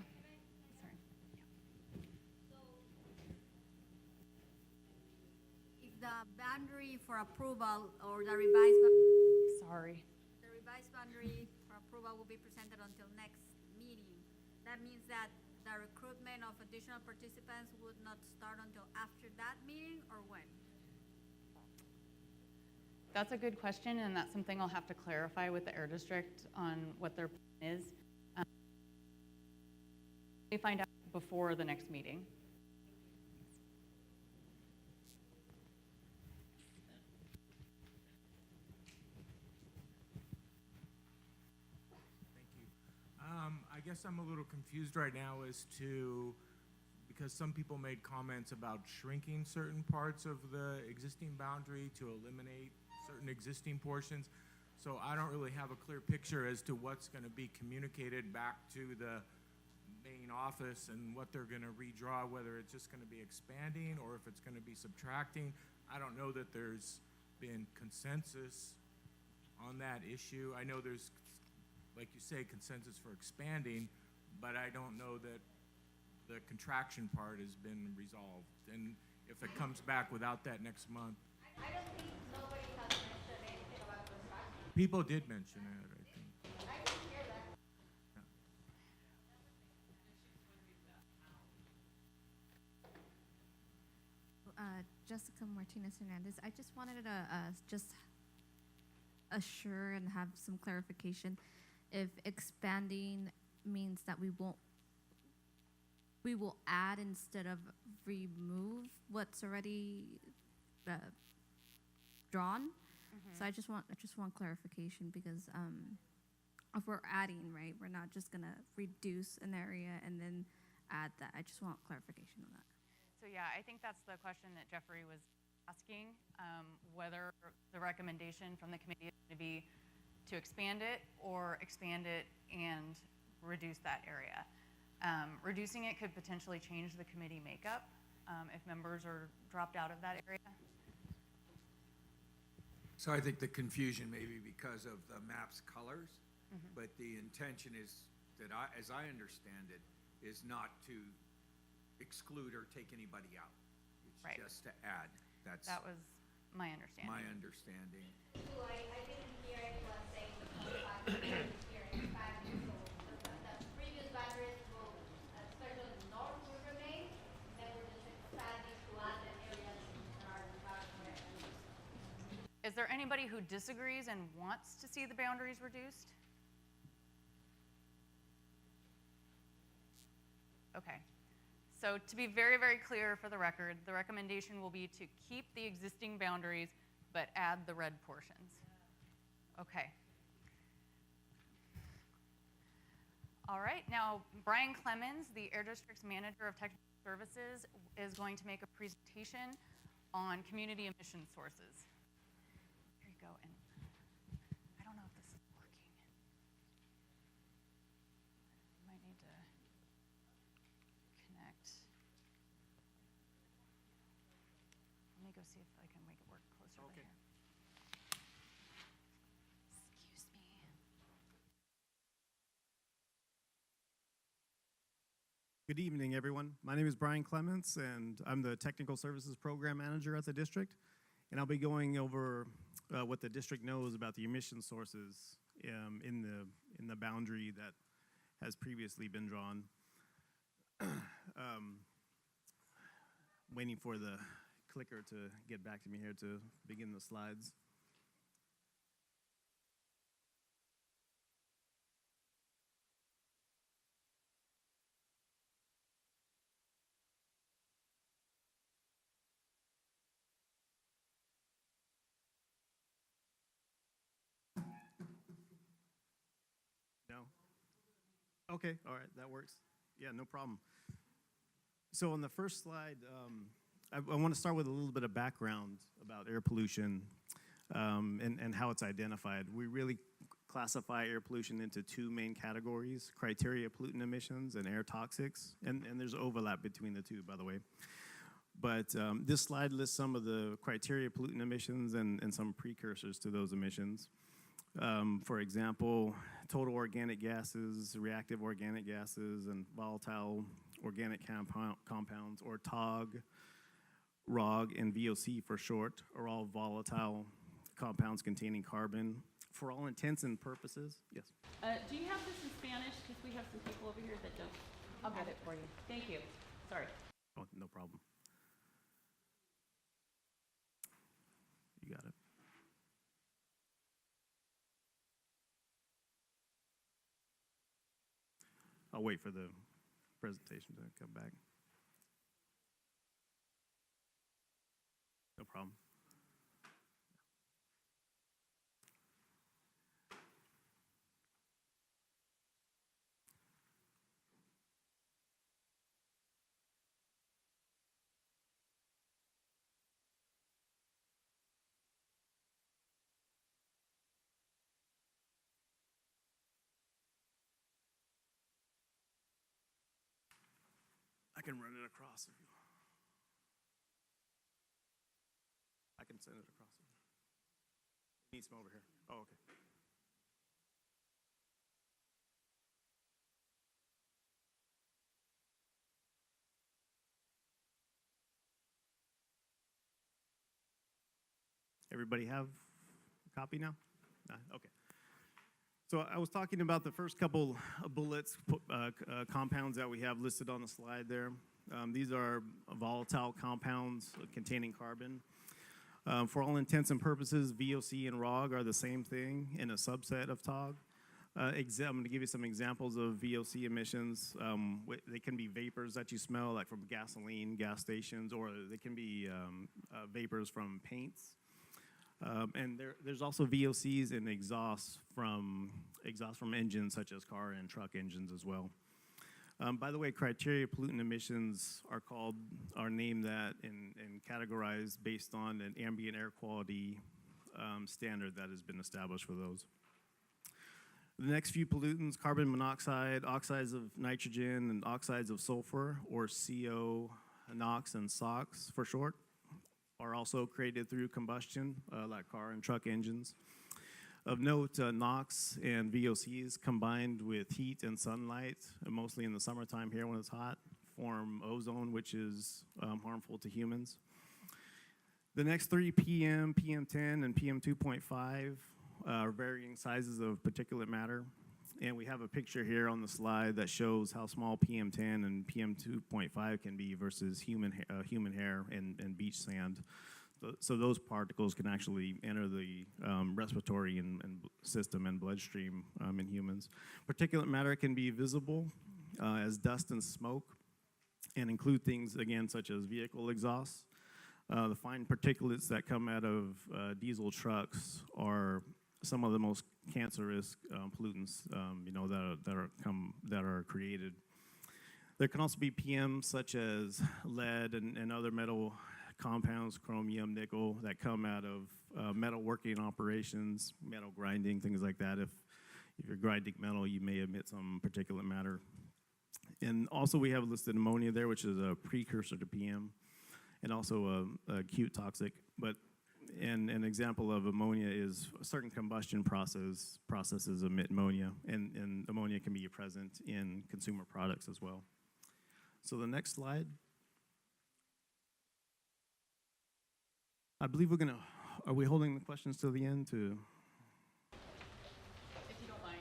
If the boundary for approval or the revised boundary for approval will be presented until next meeting, that means that the recruitment of additional participants would not start until after that meeting, or when? That's a good question, and that's something I'll have to clarify with the Air District on what their plan is. We find out before the next meeting. I guess I'm a little confused right now as to, because some people made comments about shrinking certain parts of the existing boundary to eliminate certain existing portions. So I don't really have a clear picture as to what's going to be communicated back to the main office and what they're going to redraw, whether it's just going to be expanding or if it's going to be subtracting. I don't know that there's been consensus on that issue. I know there's, like you say, consensus for expanding, but I don't know that the contraction part has been resolved. And if it comes back without that next month. I don't think nobody has mentioned anything about construction. People did mention it, I think. I didn't hear that. Jessica Martinez Hernandez. I just wanted to just assure and have some clarification if expanding means that we will add instead of remove what's already drawn. So I just want clarification, because if we're adding, right, we're not just gonna reduce an area and then add that. I just want clarification on that. So yeah, I think that's the question that Jeffrey was asking, whether the recommendation from the committee is going to be to expand it or expand it and reduce that area. Reducing it could potentially change the committee makeup if members are dropped out of that area. So I think the confusion may be because of the map's colors, but the intention is that as I understand it, is not to exclude or take anybody out. It's Right. just to add. That was my understanding. my understanding. So I didn't hear anyone saying the 25 here in 5 years old. The previous boundaries will, especially the north will remain, then we're just expanding to other areas that are not where. Is there anybody who disagrees and wants to see the boundaries reduced? Okay. So to be very, very clear for the record, the recommendation will be to keep the existing boundaries, but add the red portions. Okay. All right, now Brian Clemens, the Air District's Manager of Technical Services, is going to make a presentation on community emission sources. Here you go, and I don't know if this is working. You might need to connect. Let me go see if I can make it work closer to here. Excuse me. Good evening, everyone. My name is Brian Clements, and I'm the Technical Services Program Manager at the district. And I'll be going over what the district knows about the emission sources in the boundary that has previously been drawn. Waiting for the clicker to get back to me here to begin the slides. No? Okay, all right, that works. Yeah, no problem. So on the first slide, I want to start with a little bit of background about air pollution and how it's identified. We really classify air pollution into two main categories: criteria pollutant emissions and air toxics. And there's overlap between the two, by the way. But this slide lists some of the criteria pollutant emissions and some precursors to those emissions. For example, total organic gases, reactive organic gases, and volatile organic compounds, or TOG, ROG, and VOC for short, are all volatile compounds containing carbon. For all intents and purposes, yes. Do you have this in Spanish? Because we have some people over here that don't. I'll get it for you. Thank you. Sorry. Oh, no problem. You got it. I'll wait for the presentation to come back. No problem. I can run it across if you want. I can send it across. It needs some over here. Oh, okay. Everybody have a copy now? Okay. So I was talking about the first couple of bullets, compounds that we have listed on the slide there. These are volatile compounds containing carbon. For all intents and purposes, VOC and ROG are the same thing in a subset of TOG. I'm going to give you some examples of VOC emissions. They can be vapors that you smell, like from gasoline, gas stations, or they can be vapors from paints. And there's also VOCs and exhaust from engines such as car and truck engines as well. By the way, criteria pollutant emissions are named that and categorized based on an ambient air quality standard that has been established for those. The next few pollutants, carbon monoxide, oxides of nitrogen, and oxides of sulfur, or CO, NOx, and SOx for short, are also created through combustion, like car and truck engines. Of note, NOx and VOCs combined with heat and sunlight, mostly in the summertime here when it's hot, form ozone, which is harmful to humans. The next three, PM, PM10, and PM2.5, are varying sizes of particulate matter. And we have a picture here on the slide that shows how small PM10 and PM2.5 can be versus human hair and beach sand. So those particles can actually enter the respiratory and system and bloodstream in humans. Particulate matter can be visible as dust and smoke and include things, again, such as vehicle exhausts. The fine particulates that come out of diesel trucks are some of the most cancerous pollutants, that are created. There can also be PMs such as lead and other metal compounds, chromium, nickel, that come out of metal working operations, metal grinding, things like that. If you're grinding metal, you may emit some particulate matter. And also we have listed ammonia there, which is a precursor to PM, and also a acute toxic. But an example of ammonia is certain combustion processes emit ammonia, and ammonia can be present in consumer products as well. So the next slide. I believe are we holding the questions till the end to? If you don't mind.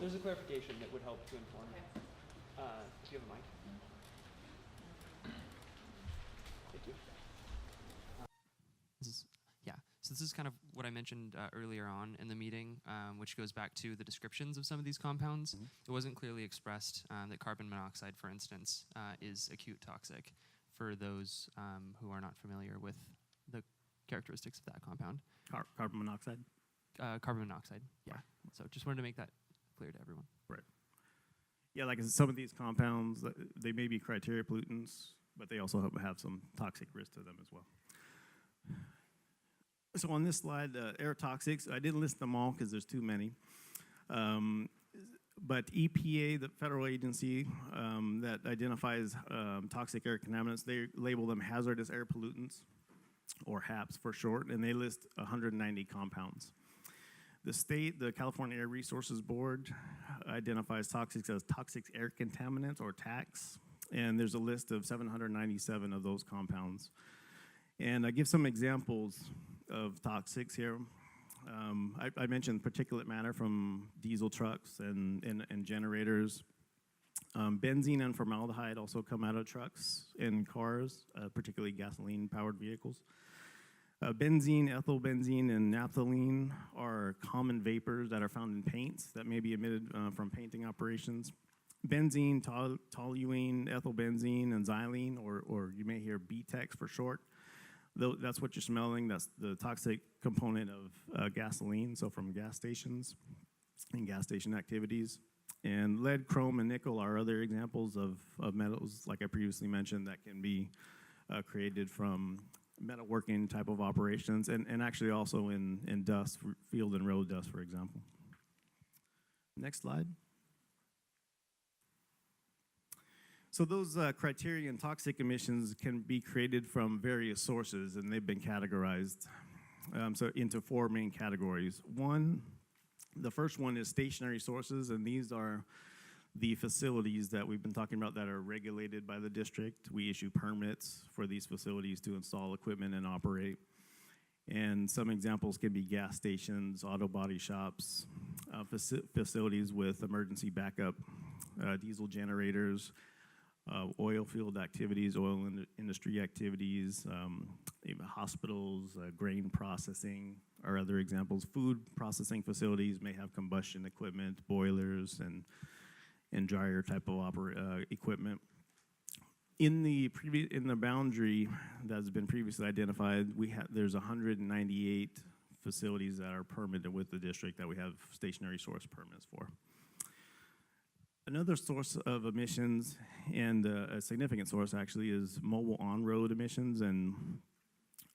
There's a clarification that would help to inform. Okay. If you have a mic. Thank you. So this is kind of what I mentioned earlier on in the meeting, which goes back to the descriptions of some of these compounds. It wasn't clearly expressed that carbon monoxide, for instance, is acute toxic for those who are not familiar with the characteristics of that compound. Carbon monoxide? Carbon monoxide, yeah. So just wanted to make that clear to everyone. Right. Yeah, like some of these compounds, they may be criteria pollutants, but they also have some toxic risk to them as well. So on this slide, air toxics, I didn't list them all because there's too many. But EPA, the federal agency that identifies toxic air contaminants, they label them hazardous air pollutants, or HAPs for short, and they list 190 compounds. The state, the California Air Resources Board, identifies toxics as toxic air contaminants, or TACs, and there's a list of 797 of those compounds. And I give some examples of toxics here. I mentioned particulate matter from diesel trucks and generators. Benzene and formaldehyde also come out of trucks and cars, particularly gasoline-powered vehicles. Benzene, ethylbenzene, and naphthalene are common vapors that are found in paints that may be emitted from painting operations. Benzene, toluene, ethylbenzene, and xylene, or you may hear BTEX for short. That's what you're smelling. That's the toxic component of gasoline, so from gas stations and gas station activities. And lead, chrome, and nickel are other examples of metals, like I previously mentioned, that can be created from metalworking type of operations, and actually also in dust, field and road dust, for example. Next slide. So those criteria and toxic emissions can be created from various sources, and they've been categorized into four main categories. The first one is stationary sources, and these are the facilities that we've been talking about that are regulated by the district. We issue permits for these facilities to install equipment and operate. And some examples can be gas stations, auto body shops, facilities with emergency backup, diesel generators, oil field activities, oil industry activities, even hospitals, grain processing are other examples. Food processing facilities may have combustion equipment, boilers, and dryer type of equipment. In the boundary that's been previously identified, there's 198 facilities that are permitted with the district that we have stationary source permits for. Another source of emissions, and a significant source actually, is mobile on-road emissions and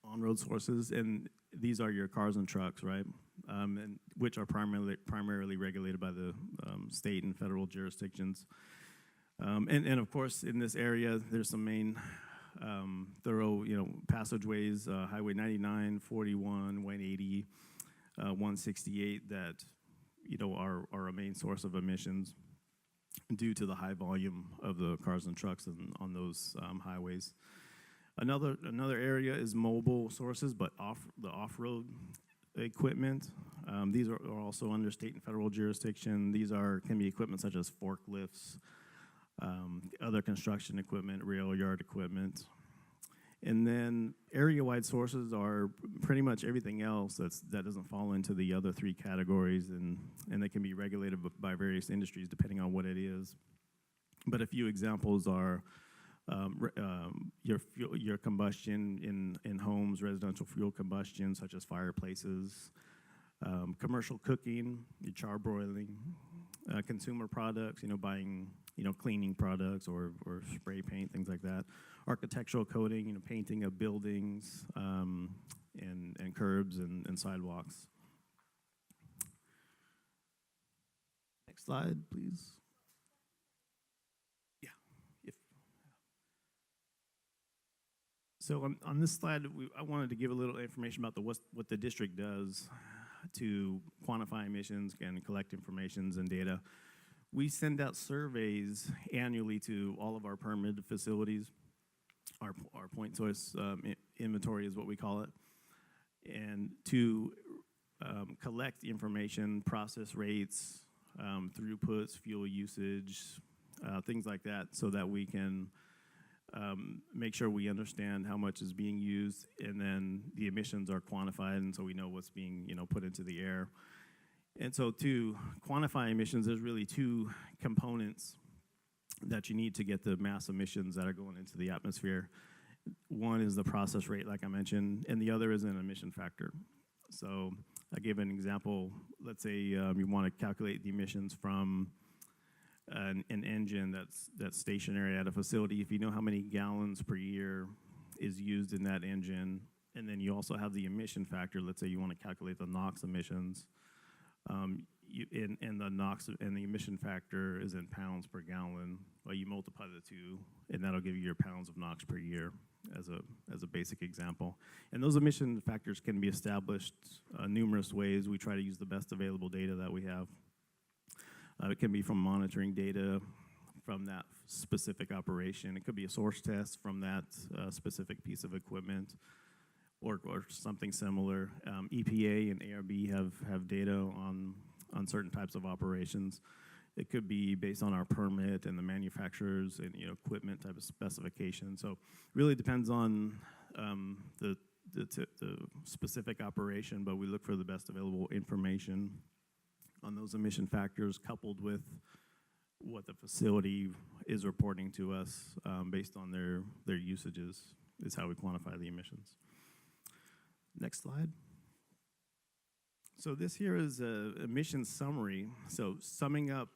on-road sources. And these are your cars and trucks, right? And which are primarily regulated by the state and federal jurisdictions. And of course, in this area, there's some main thorough, passageways, Highway 99, 41, 180, 168 that, are a main source of emissions due to the high volume of the cars and trucks on those highways. Another area is mobile sources, but the off-road equipment. These are also under state and federal jurisdiction. These can be equipment such as forklifts, other construction equipment, rail yard equipment. And then area-wide sources are pretty much everything else that doesn't fall into the other three categories, and they can be regulated by various industries depending on what it is. But a few examples are your combustion in homes, residential fuel combustion such as fireplaces, commercial cooking, your charbroiling, consumer products, buying cleaning products or spray paint, things like that. Architectural coating, painting of buildings and curbs and sidewalks. Next slide, please. Yeah. So on this slide, I wanted to give a little information about what the district does to quantify emissions and collect information and data. We send out surveys annually to all of our permitted facilities. Our point source inventory is what we call it, and to collect information, process rates, throughputs, fuel usage, things like that, so that we can make sure we understand how much is being used, and then the emissions are quantified, and so we know what's being put into the air. And so to quantify emissions, there's really two components that you need to get the mass emissions that are going into the atmosphere. One is the process rate, like I mentioned, and the other is an emission factor. So I gave an example. Let's say you want to calculate the emissions from an engine that's stationary at a facility. If you know how many gallons per year is used in that engine, and then you also have the emission factor, let's say you want to calculate the NOx emissions, and the NOx and the emission factor is in pounds per gallon. Well, you multiply the two, and that'll give you your pounds of NOx per year as a basic example. And those emission factors can be established numerous ways. We try to use the best available data that we have. It can be from monitoring data from that specific operation. It could be a source test from that specific piece of equipment, or something similar. EPA and ARB have data on certain types of operations. It could be based on our permit and the manufacturers and equipment type of specification. So really depends on the specific operation, but we look for the best available information on those emission factors, coupled with what the facility is reporting to us based on their usages, is how we quantify the emissions. Next slide. So this here is a emission summary. So summing up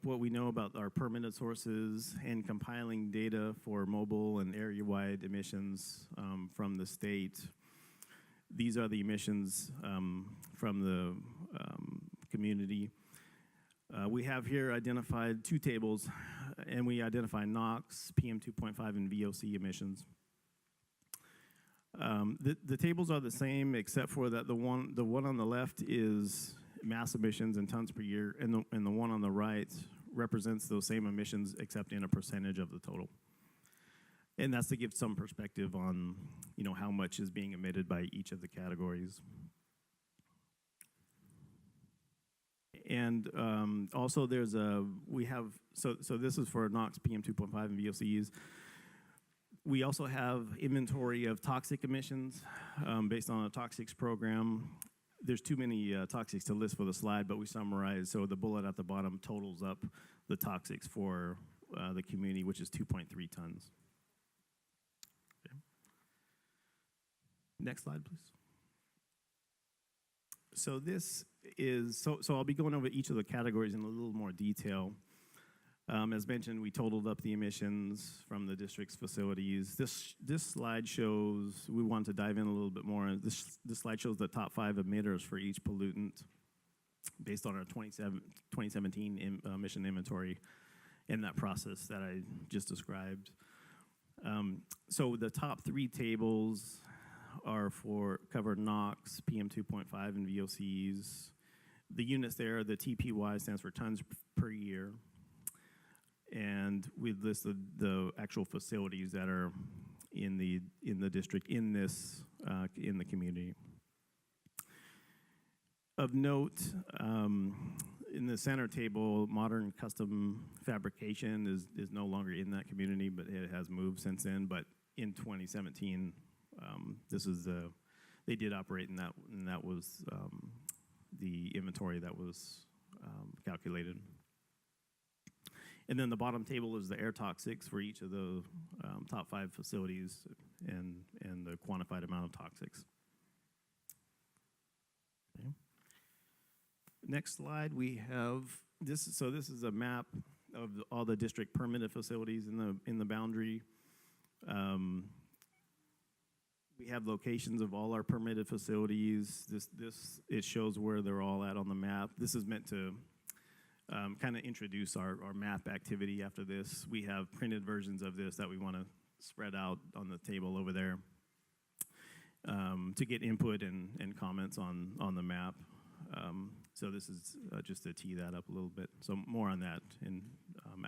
what we know about our permitted sources and compiling data for mobile and area-wide emissions from the state. These are the emissions from the community. We have here identified two tables, and we identify NOx, PM2.5, and VOC emissions. The tables are the same, except for that the one on the left is mass emissions in tons per year, and the one on the right represents those same emissions, except in a percentage of the total. And that's to give some perspective on how much is being emitted by each of the categories. And also so this is for NOx, PM2.5, and VOCs. We also have inventory of toxic emissions based on a toxics program. There's too many toxics to list for the slide, but we summarize. So the bullet at the bottom totals up the toxics for the community, which is 2.3 tons. Okay. Next slide, please. So this is, so I'll be going over each of the categories in a little more detail. As mentioned, we totaled up the emissions from the district's facilities. This slide shows, we want to dive in a little bit more. This slide shows the top 5 emitters for each pollutant based on our 2017 emission inventory in that process that I just described. So the top 3 tables are cover NOx, PM2.5, and VOCs. The units there, the TPY stands for tons per year. And we've listed the actual facilities that are in the district in the community. Of note, in the center table, modern custom fabrication is no longer in that community, but it has moved since then. But in 2017, they did operate in that, and that was the inventory that was calculated. And then the bottom table is the air toxics for each of the top 5 facilities and the quantified amount of toxics. Okay. Next slide, we have this. So this is a map of all the district permitted facilities in the boundary. We have locations of all our permitted facilities. It shows where they're all at on the map. This is meant to kind of introduce our map activity after this. We have printed versions of this that we want to spread out on the table over there to get input and comments on the map. So this is just to tee that up a little bit. So more on that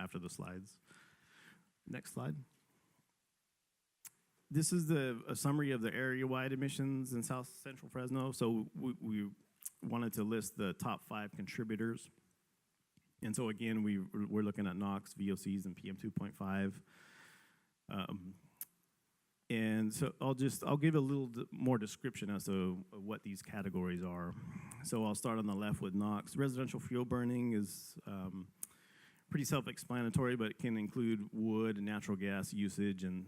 after the slides. Next slide. This is a summary of the area-wide emissions in South Central Fresno. So we wanted to list the top 5 contributors. And so again, we're looking at NOx, VOCs, and PM2.5. And so I'll give a little more description as to what these categories are. So I'll start on the left with NOx. Residential fuel burning is pretty self-explanatory, but it can include wood and natural gas usage and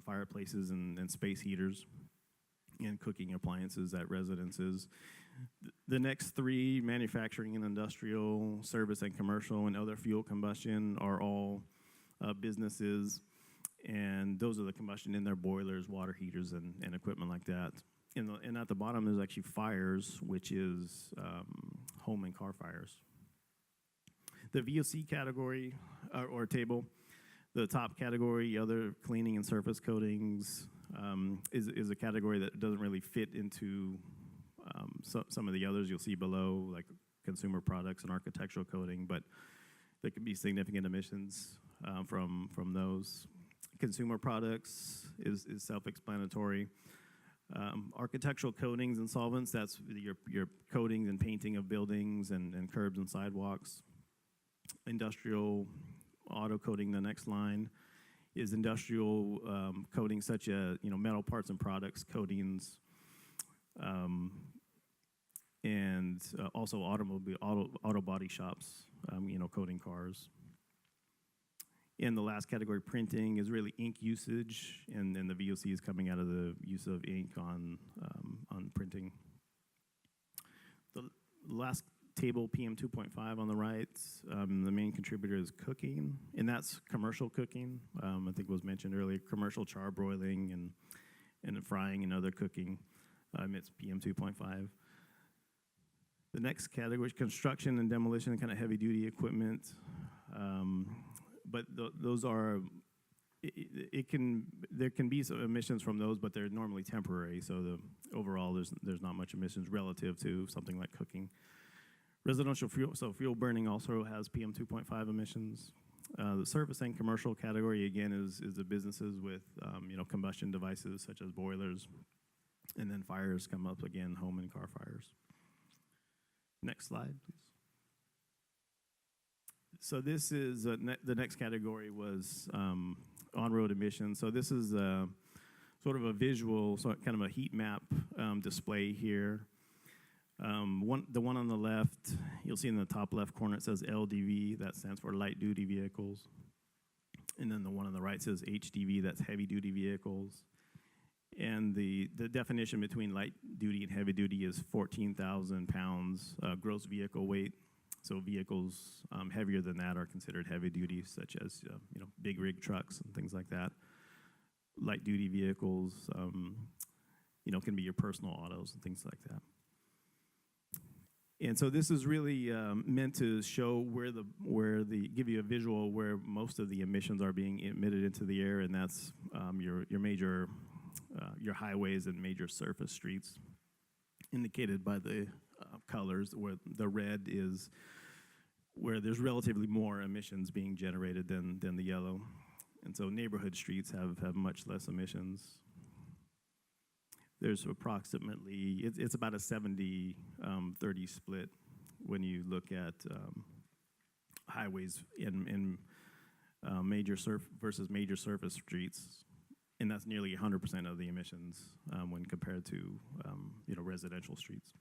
fireplaces and space heaters and cooking appliances at residences. The next 3, manufacturing and industrial, service and commercial, and other fuel combustion, are all businesses, and those are the combustion in their boilers, water heaters, and equipment like that. And at the bottom, there's actually fires, which is home and car fires. The VOC category, or table, the top category, other cleaning and surface coatings, is a category that doesn't really fit into some of the others you'll see below, like consumer products and architectural coating, but there could be significant emissions from those. Consumer products is self-explanatory. Architectural coatings and solvents, that's your coatings and painting of buildings and curbs and sidewalks. Industrial auto coating, the next line, is industrial coatings such as metal parts and products, coatings, and also auto body shops, coating cars. And the last category, printing, is really ink usage, and the VOC is coming out of the use of ink on printing. The last table, PM2.5 on the right, the main contributor is cooking, and that's commercial cooking. I think it was mentioned earlier, commercial char broiling and frying and other cooking emits PM2.5. The next category is construction and demolition, kind of heavy-duty equipment. But those are, there can be some emissions from those, but they're normally temporary. So overall, there's not much emissions relative to something like cooking. Residential fuel, so fuel burning also has PM2.5 emissions. The service and commercial category, again, is the businesses with combustion devices such as boilers. And then fires come up again, home and car fires. Next slide, please. So this is, the next category was on-road emissions. So this is sort of a visual, so kind of a heat map display here. The one on the left, you'll see in the top left corner, it says LDV, that stands for light duty vehicles. And then the one on the right says HDV, that's heavy duty vehicles. And the definition between light duty and heavy duty is 14,000 pounds gross vehicle weight. So vehicles heavier than that are considered heavy duty, such as big rig trucks and things like that. Light duty vehicles, can be your personal autos and things like that. And so this is really meant to show give you a visual where most of the emissions are being emitted into the air, and that's your major, your highways and major surface streets, indicated by the colors, where the red is where there's relatively more emissions being generated than the yellow. And so neighborhood streets have much less emissions. There's approximately, it's about a 70-30 split when you look at highways in major versus major surface streets, and that's nearly 100% of the emissions when compared to residential streets.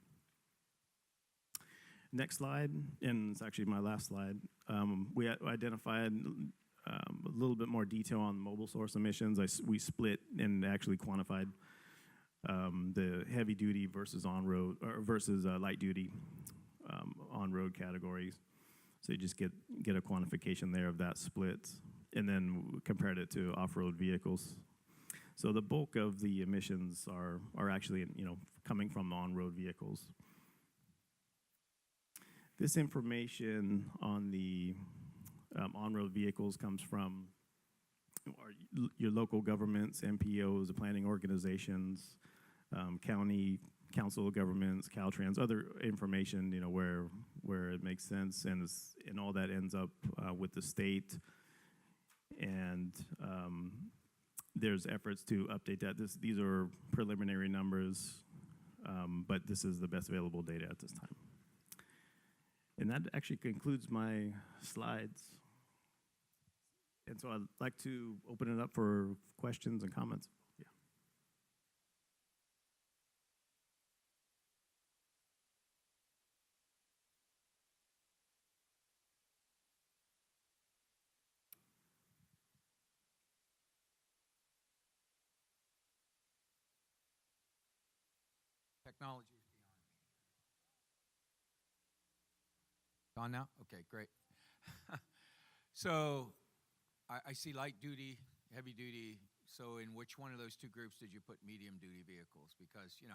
Next slide, and it's actually my last slide. We identified a little bit more detail on mobile source emissions. We split and actually quantified the heavy duty versus on-road or versus light duty on-road categories. So you just get a quantification there of that split, and then compared it to off-road vehicles. So the bulk of the emissions are actually coming from the on-road vehicles. This information on the on-road vehicles comes from your local governments, MPOs, the planning organizations, county council governments, Caltrans, other information, where it makes sense, and all that ends up with the state. And there's efforts to update that. These are preliminary numbers, but this is the best available data at this time. And that actually concludes my slides. And so I'd like to open it up for questions and comments. Yeah. Technology is beyond me. On now? Okay, great. So I see light duty, heavy duty. So in which one of those two groups did you put medium duty vehicles? Because, I'm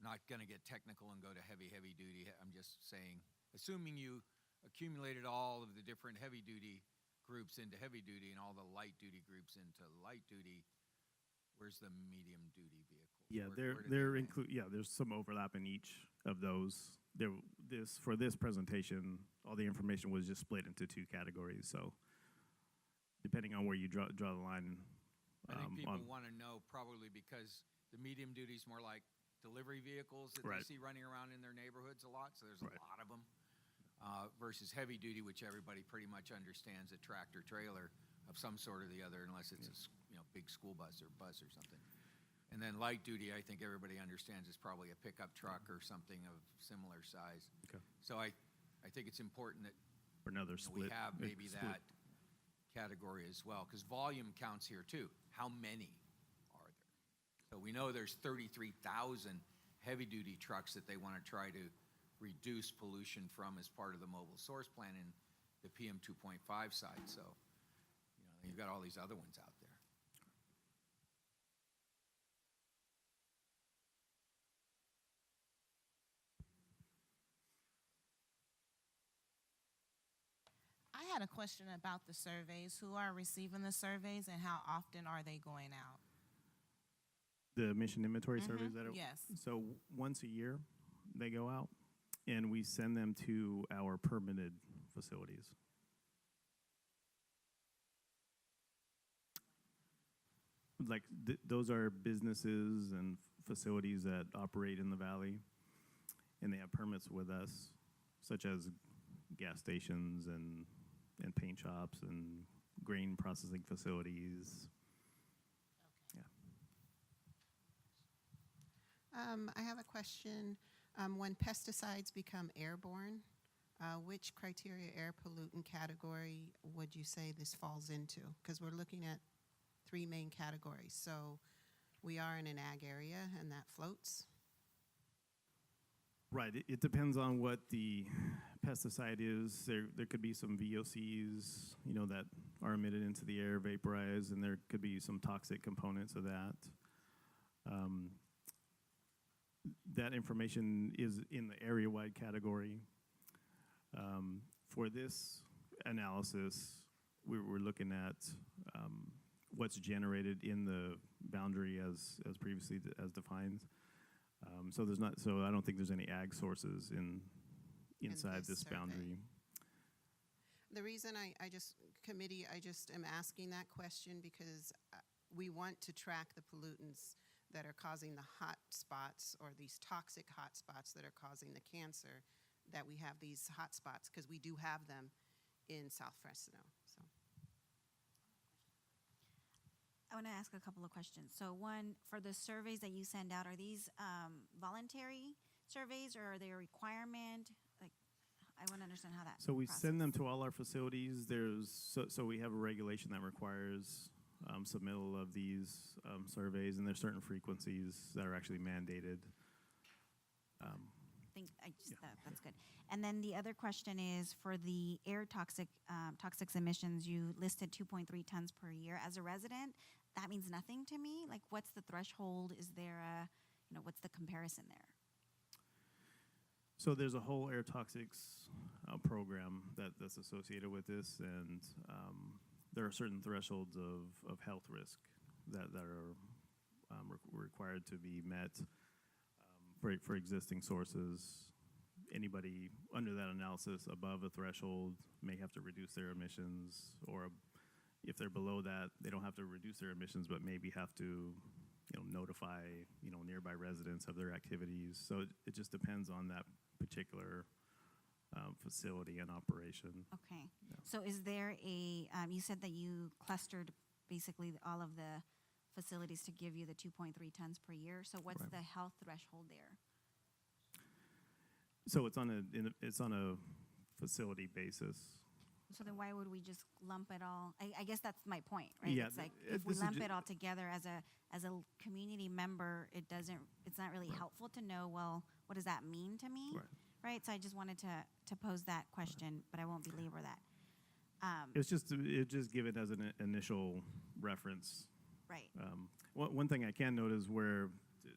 not going to get technical and go to heavy duty. I'm just saying, assuming you accumulated all of the different heavy duty groups into heavy duty and all the light duty groups into light duty, where's the medium duty vehicle? Yeah, there's some overlap in each of those. For this presentation, all the information was just split into two categories. So depending on where you draw the line. I think people want to know, probably because the medium duty is more like delivery vehicles that they see running around in their neighborhoods a lot. So there's a lot of them. Versus heavy duty, which everybody pretty much understands, a tractor trailer of some sort or the other, unless it's a big school bus or something. And then light duty, I think everybody understands, is probably a pickup truck or something of similar size. Okay. So I think it's important that for another split, we have maybe that category as well, because volume counts here too. How many are there? So we know there's 33,000 heavy-duty trucks that they want to try to reduce pollution from as part of the mobile source plan in the PM 2.5 side. So you've got all these other ones out there. I had a question about the surveys. Who are receiving the surveys and how often are they going out? The emission inventory surveys that are? Yes. So once a year they go out, and we send them to our permitted facilities. Like those are businesses and facilities that operate in the valley, and they have permits with us, such as gas stations and paint shops and grain processing facilities. I have a question. When pesticides become airborne, which criteria air pollutant category would you say this falls into? Because we're looking at three main categories. So we are in an ag area and that floats. Right. It depends on what the pesticide is. There could be some VOCs, that are emitted into the air, vaporized, and there could be some toxic components of that. That information is in the area-wide category. For this analysis, we were looking at what's generated in the boundary as previously as defined. So I don't think there's any ag sources inside this boundary. The reason I just am asking that question because we want to track the pollutants that are causing the hot spots or these toxic hot spots that are causing the cancer, that we have these hot spots because we do have them in South Fresno. So. I want to ask a couple of questions. So one, for the surveys that you send out, are these voluntary surveys or are they a requirement? Like, I want to understand how that So we process. send them to all our facilities. So we have a regulation that requires submittal of these surveys, and there's certain frequencies that are actually mandated. That's good. And then the other question is for the air toxics emissions, you listed 2.3 tons per year. As a resident, that means nothing to me. Like, what's the threshold? Is there what's the comparison there? So there's a whole air toxics program that's associated with this, and there are certain thresholds of health risk that are required to be met for existing sources. Anybody under that analysis above a threshold may have to reduce their emissions, or if they're below that, they don't have to reduce their emissions, but maybe have to notify nearby residents of their activities. So it just depends on that particular facility and operation. Okay. Yeah. So is there you said that you clustered basically all of the facilities to give you the 2.3 tons per year. So what's the health threshold there? So it's on a facility basis. So then why would we just lump it all? I guess that's my point, right? Yeah, it's like if we lump it all together as a community member, it's not really helpful to know, well, what does that mean to me? Right? So I just wanted to pose that question, but I won't belabor that. It's just give it as an initial reference. Right. One thing I can note is where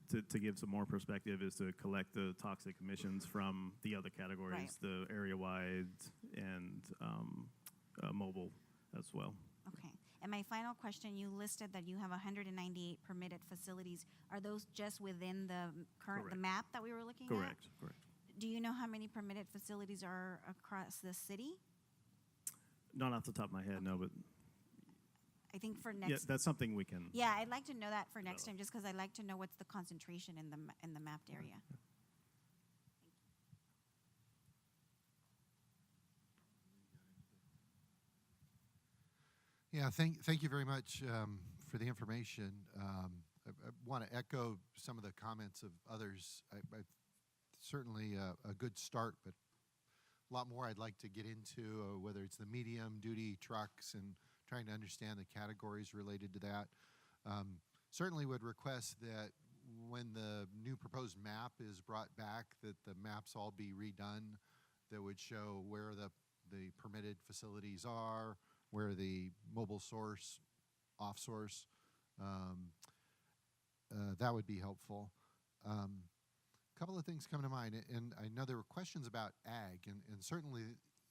to give some more perspective is to collect the toxic emissions from the other categories, the area-wide and mobile as well. Okay. And my final question, you listed that you have 198 permitted facilities. Are those just within the map that we were looking at? Correct. Do you know how many permitted facilities are across the city? Not off the top of my head, no, but I think for next. Yeah, that's something we can. Yeah, I'd like to know that for next time, just because I'd like to know what's the concentration in the mapped area. Yeah, thank you very much for the information. I want to echo some of the comments of others. I certainly a good start, but a lot more I'd like to get into, whether it's the medium duty trucks and trying to understand the categories related to that. Certainly would request that when the new proposed map is brought back, that the maps all be redone that would show where the permitted facilities are, where the mobile source, off source, that would be helpful. A couple of things come to mind, and I know there were questions about ag, and certainly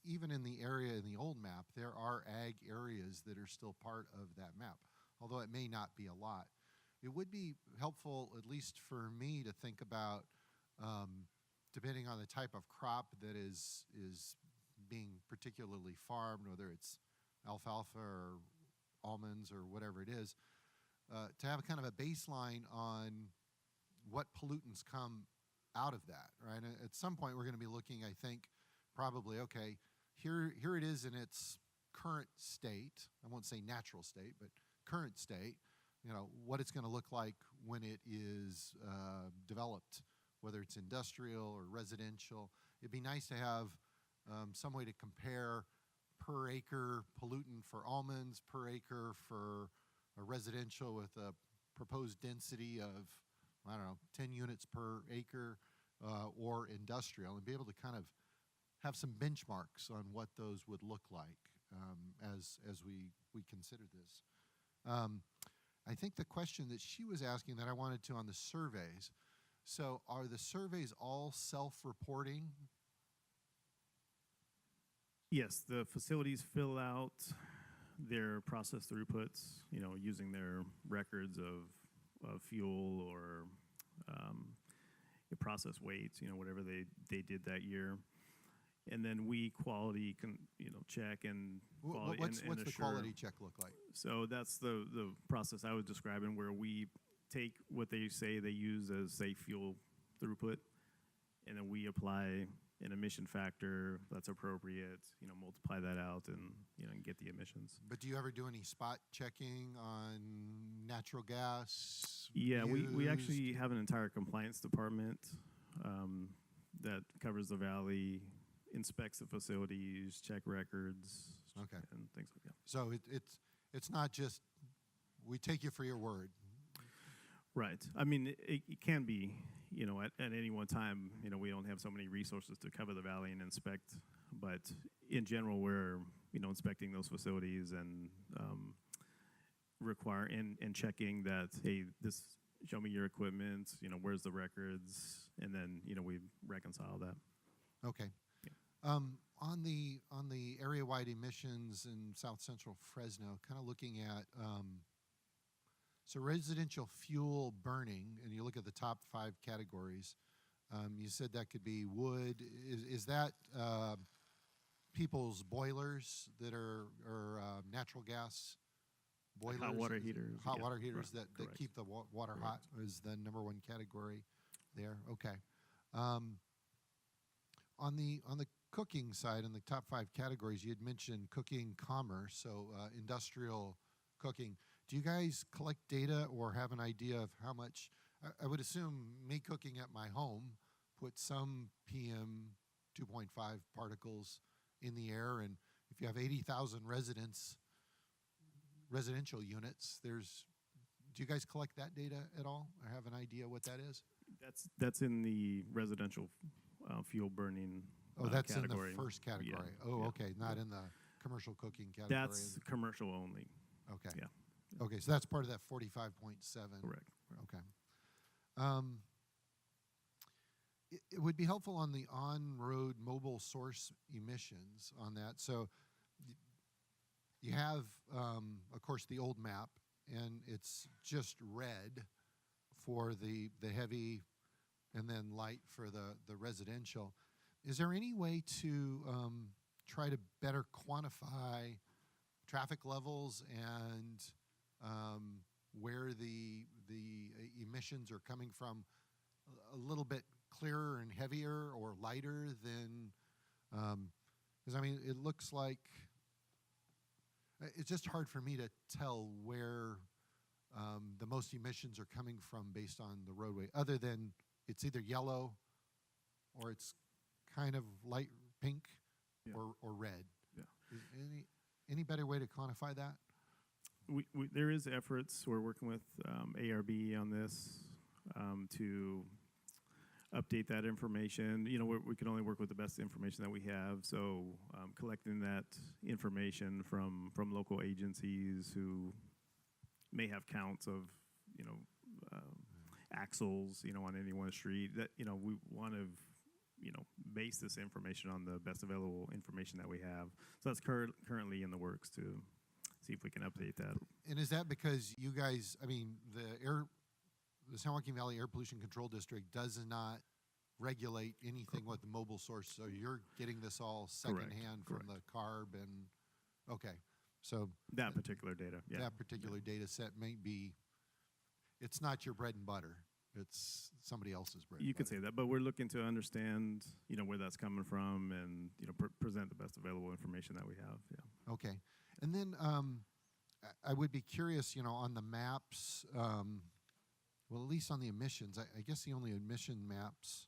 even in the area in the old map, there are ag areas that are still part of that map, although it may not be a lot. It would be helpful, at least for me, to think about, depending on the type of crop that is being particularly farmed, whether it's alfalfa or almonds or whatever it is, to have a kind of a baseline on what pollutants come out of that, right? At some point, we're going to be looking, I think, probably, okay, here it is in its current state. I won't say natural state, but current state. What it's going to look like when it is developed, whether it's industrial or residential. It'd be nice to have some way to compare per acre pollutant for almonds, per acre for a residential with a proposed density of, I don't know, 10 units per acre or industrial, and be able to kind of have some benchmarks on what those would look like as we consider this. I think the question that she was asking that I wanted to on the surveys, so are the surveys all self-reporting? Yes, the facilities fill out their process throughputs, using their records of fuel or process weights, whatever they did that year. And then we quality check and quality What's and the assure. quality check look like? So that's the process I was describing, where we take what they say they use as safe fuel throughput, and then we apply an emission factor that's appropriate, multiply that out and get the emissions. But do you ever do any spot checking on natural gas? Yeah, we used? actually have an entire compliance department that covers the valley, inspects the facilities, check records, okay, and things like that. So it's not just we take you for your word. Right. I mean, it can be, at any one time, we don't have so many resources to cover the valley and inspect, but in general, we're, inspecting those facilities and require and checking that, hey, this, show me your equipment, where's the records, and then, we reconcile that. Okay. On the area-wide emissions in South Central Fresno, kind of looking at so residential fuel burning, and you look at the top 5 categories. You said that could be wood. Is that people's boilers that are natural gas boilers? Hot water heaters. Hot yeah, water heaters right, that correct. keep the water Correct. hot is the #1 category there. Okay. On the cooking side, in the top 5 categories, you had mentioned cooking commerce, so industrial cooking. Do you guys collect data or have an idea of how much? I would assume me cooking at my home puts some PM 2.5 particles in the air, and if you have 80,000 residential units, do you guys collect that data at all or have an idea what that is? That's in the residential fuel burning Oh, that's category. in the first category. Yeah, Oh, yeah. okay, not in the commercial cooking category. That's commercial only. Okay. Yeah. Okay, so that's part of that 45.7. Correct. Okay. It would be helpful on the on-road mobile source emissions on that. So you have, of course, the old map, and it's just red for the heavy and then light for the residential. Is there any way to try to better quantify traffic levels and where the emissions are coming from a little bit clearer and heavier or lighter than, because I mean, it looks like, it's just hard for me to tell where the most emissions are coming from based on the roadway, other than it's either yellow or it's kind of light pink or red. Yeah. Is any better way to quantify that? There is efforts. We're working with ARB on this to update that information. We can only work with the best information that we have. So collecting that information from local agencies who may have counts of, axles, on any one street. That we want to, base this information on the best available information that we have. So that's currently in the works to see if we can update that. And is that because you guys, I mean, the San Joaquin Valley Air Pollution Control District does not regulate anything with the mobile source, so you're getting this all secondhand from the CARB and, okay. So that particular data, yeah. That particular data set may be, it's not your bread and butter. It's somebody else's bread. You could say that, but we're looking to understand, where that's coming from and, present the best available information that we have, yeah. Okay. And then I would be curious, on the maps, well, at least on the emissions, I guess the only emission maps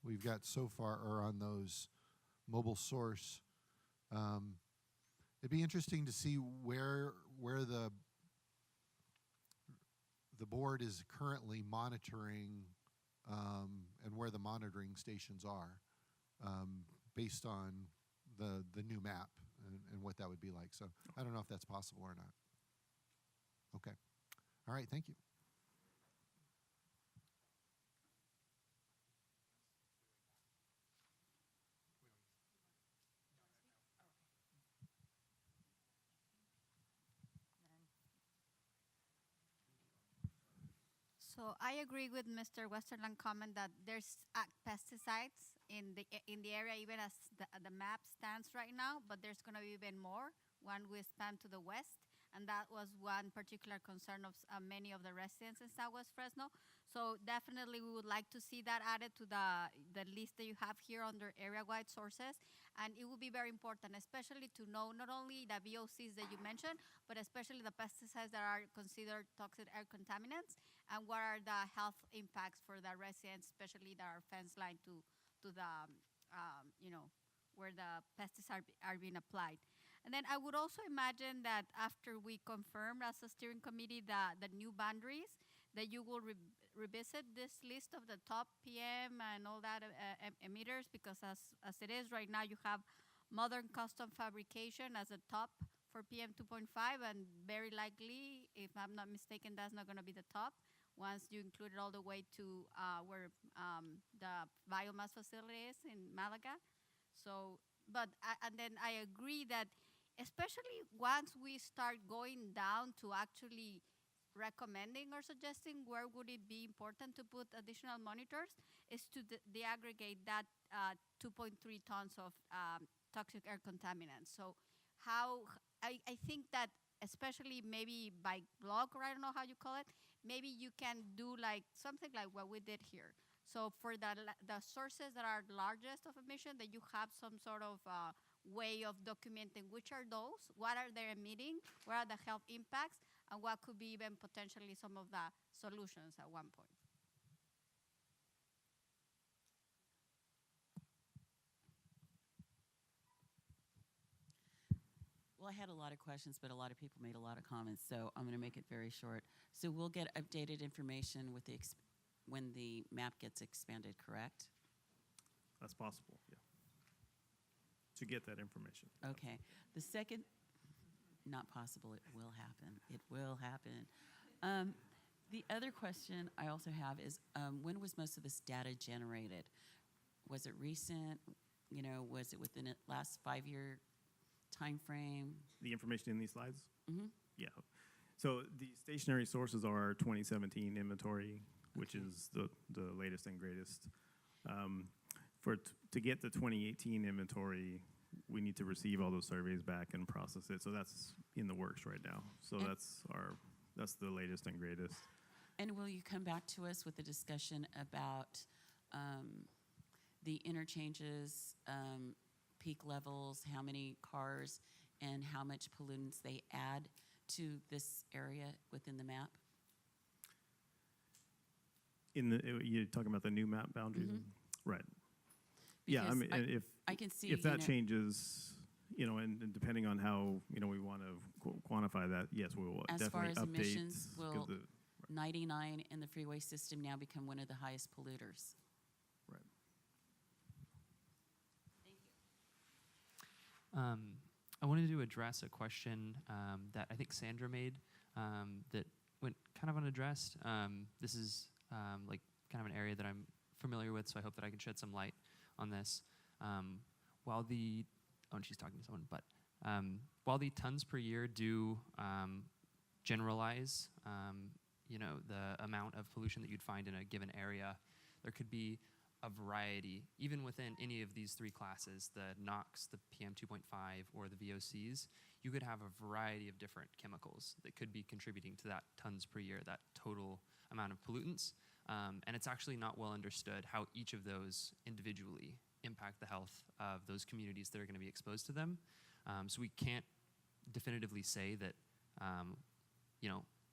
we've got so far are on those mobile source. It'd be interesting to see where the board is currently monitoring and where the monitoring stations are based on the new map and what that would be like. So I don't know if that's possible or not. Okay. All right, thank you. So I agree with Mr. Westerland comment that there's pesticides in the area, even as the map stands right now, but there's going to be even more when we expand to the west. And that was one particular concern of many of the residents in Southwest Fresno. So definitely we would like to see that added to the list that you have here under area-wide sources. And it would be very important, especially to know not only the VOCs that you mentioned, but especially the pesticides that are considered toxic air contaminants, and what are the health impacts for the residents, especially that are fence line to the, where the pesticides are being applied. And then I would also imagine that after we confirm as a steering committee the new boundaries, that you will revisit this list of the top PM and all that emitters, because as it is right now, you have modern custom fabrication as a top for PM 2.5, and very likely, if I'm not mistaken, that's not going to be the top once you include it all the way to where the biomass facility is in Malaga. So, and then I agree that especially once we start going down to actually recommending or suggesting where would it be important to put additional monitors, is to deaggregate that 2.3 tons of toxic air contaminants. So I think that especially maybe by block, or I don't know how you call it, maybe you can do like something like what we did here. So for the sources that are largest of emission, that you have some sort of way of documenting which are those, what are they emitting, what are the health impacts, and what could be even potentially some of the solutions at one point. Well, I had a lot of questions, but a lot of people made a lot of comments, so I'm going to make it very short. So we'll get updated information with when the map gets expanded, correct? That's possible, yeah. To get that information. Okay. The second, not possible, it will happen. It will happen. The other question I also have is, when was most of this data generated? Was it recent? Was it within the last 5-year time frame? The information in these slides? Mm-hmm. Yeah. So the stationary sources are our 2017 inventory, which is the latest and greatest. To get the 2018 inventory, we need to receive all those surveys back and process it. So that's in the works right now. So that's the latest and greatest. And will you come back to us with a discussion about the interchanges, peak levels, how many cars, and how much pollutants they add to this area within the map? You're talking about the new map boundaries? Mm-hmm. Right. Yeah, I mean, I can see if that changes, and depending on how, we want to quantify that, yes, we will as definitely far as update. Emissions, will 99 in the freeway system now become one of the highest polluters? Right. Thank you. I wanted to address a question that I think Sandra made that went kind of unaddressed. This is like kind of an area that I'm familiar with, so I hope that I can shed some light on this. She's talking to someone, but while the tons per year do generalize, the amount of pollution that you'd find in a given area, there could be a variety, even within any of these three classes, the NOx, the PM 2.5, or the VOCs, you could have a variety of different chemicals that could be contributing to that tons per year, that total amount of pollutants. And it's actually not well understood how each of those individually impact the health of those communities that are going to be exposed to them. So we can't definitively say that,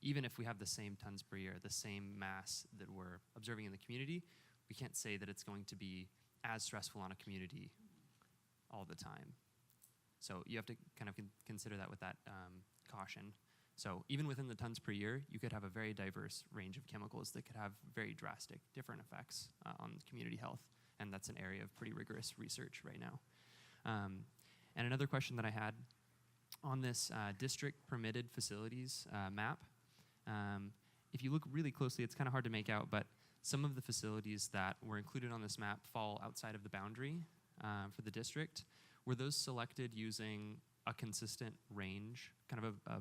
even if we have the same tons per year, the same mass that we're observing in the community, we can't say that it's going to be as stressful on a community all the time. So you have to kind of consider that with that caution. So even within the tons per year, you could have a very diverse range of chemicals that could have very drastic different effects on community health. And that's an area of pretty rigorous research right now. And another question that I had on this district permitted facilities map, if you look really closely, it's kind of hard to make out, but some of the facilities that were included on this map fall outside of the boundary for the district. Were those selected using a consistent range, kind of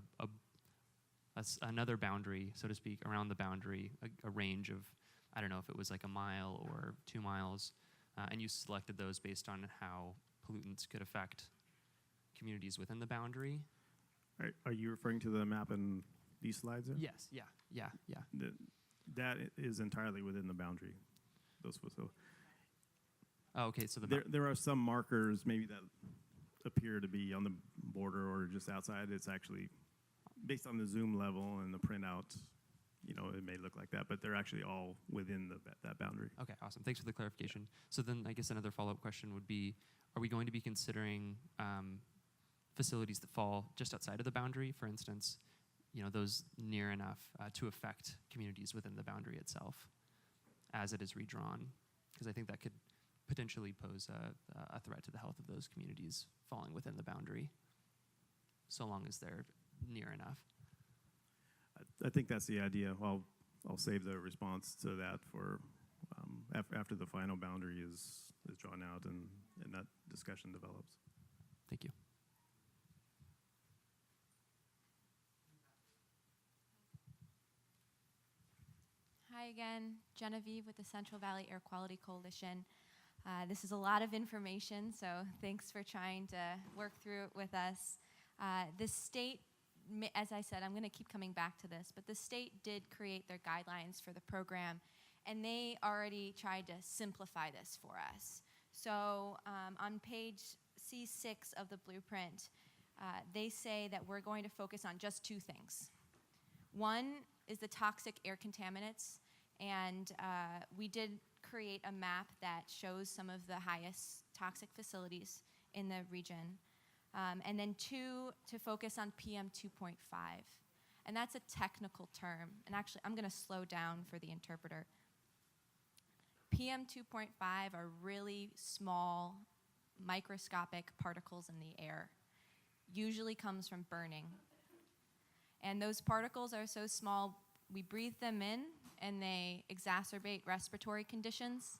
another boundary, so to speak, around the boundary, a range of, I don't know if it was like a mile or 2 miles, and you selected those based on how pollutants could affect communities within the boundary? Are you referring to the map in these slides? There? Yes, yeah. That is entirely within the boundary. Oh, okay, so there are some markers maybe that appear to be on the border or just outside. It's actually based on the zoom level and the printout. You know, it may look like that, but they're actually all within that boundary. Okay, awesome. Thanks for the clarification. So then I guess another follow-up question would be, are we going to be considering facilities that fall just outside of the boundary, for instance, you know, those near enough to affect communities within the boundary itself as it is redrawn? Because I think that could potentially pose a threat to the health of those communities falling within the boundary, so long as they're near enough. I think that's the idea. I'll save the response to that for after the final boundary is drawn out and that discussion develops. Thank you. Hi again, Genevieve with the Central Valley Air Quality Coalition. This is a lot of information, so thanks for trying to work through it with us. The state, as I said, I'm going to keep coming back to this, but the state did create their guidelines for the program, and they already tried to simplify this for us. So on page C6 of the blueprint, they say that we're going to focus on just 2 things. One is the toxic air contaminants, and we did create a map that shows some of the highest toxic facilities in the region. And then 2, to focus on PM 2.5. And that's a technical term. And actually, I'm going to slow down for the interpreter. PM 2.5 are really small, microscopic particles in the air. Usually comes from burning. And those particles are so small, we breathe them in, and they exacerbate respiratory conditions.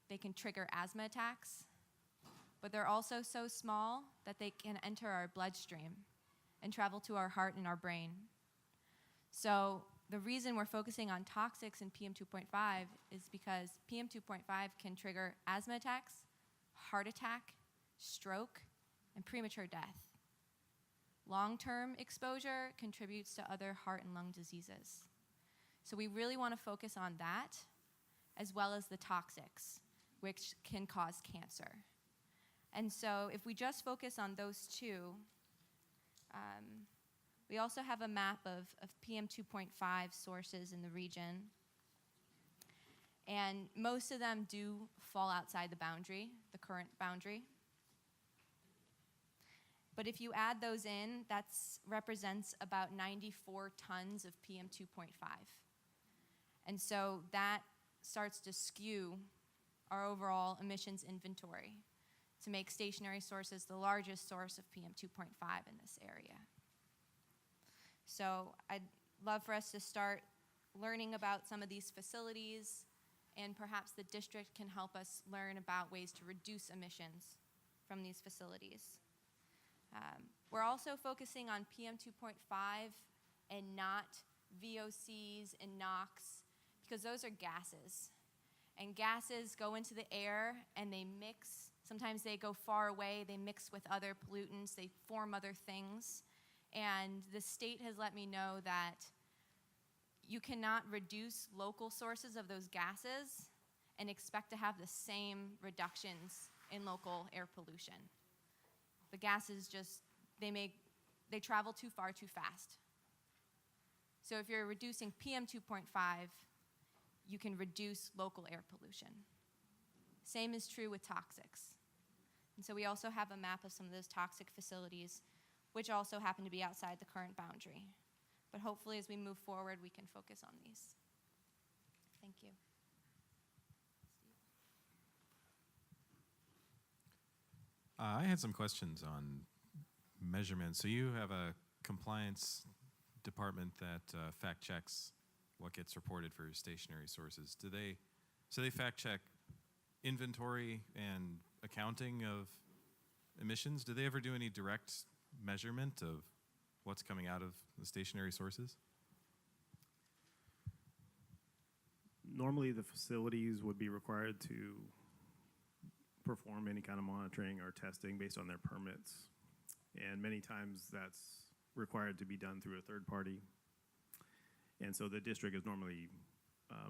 They can trigger asthma attacks. But they're also so small that they can enter our bloodstream and travel to our heart and our brain. So the reason we're focusing on toxics in PM 2.5 is because PM 2.5 can trigger asthma attacks, heart attack, stroke, and premature death. Long-term exposure contributes to other heart and lung diseases. So we really want to focus on that, as well as the toxics, which can cause cancer. And so if we just focus on those 2, we also have a map of PM 2.5 sources in the region. And most of them do fall outside the boundary, the current boundary. But if you add those in, that represents about 94 tons of PM 2.5. And so that starts to skew our overall emissions inventory to make stationary sources the largest source of PM 2.5 in this area. So I'd love for us to start learning about some of these facilities, and perhaps the district can help us learn about ways to reduce emissions from these facilities. We're also focusing on PM 2.5 and not VOCs and NOx, because those are gases. And gases go into the air and they mix. Sometimes they go far away, they mix with other pollutants, they form other things. And the state has let me know that you cannot reduce local sources of those gases and expect to have the same reductions in local air pollution. The gases just, they travel too far too fast. So if you're reducing PM 2.5, you can reduce local air pollution. Same is true with toxics. And so we also have a map of some of those toxic facilities which also happen to be outside the current boundary. But hopefully as we move forward, we can focus on these. Thank you. I had some questions on measurements. So you have a compliance department that fact checks what gets reported for stationary sources. Do they fact check inventory and accounting of emissions? Do they ever do any direct measurement of what's coming out of the stationary sources? Normally, the facilities would be required to perform any kind of monitoring or testing based on their permits. And many times that's required to be done through a third party. And so the district is normally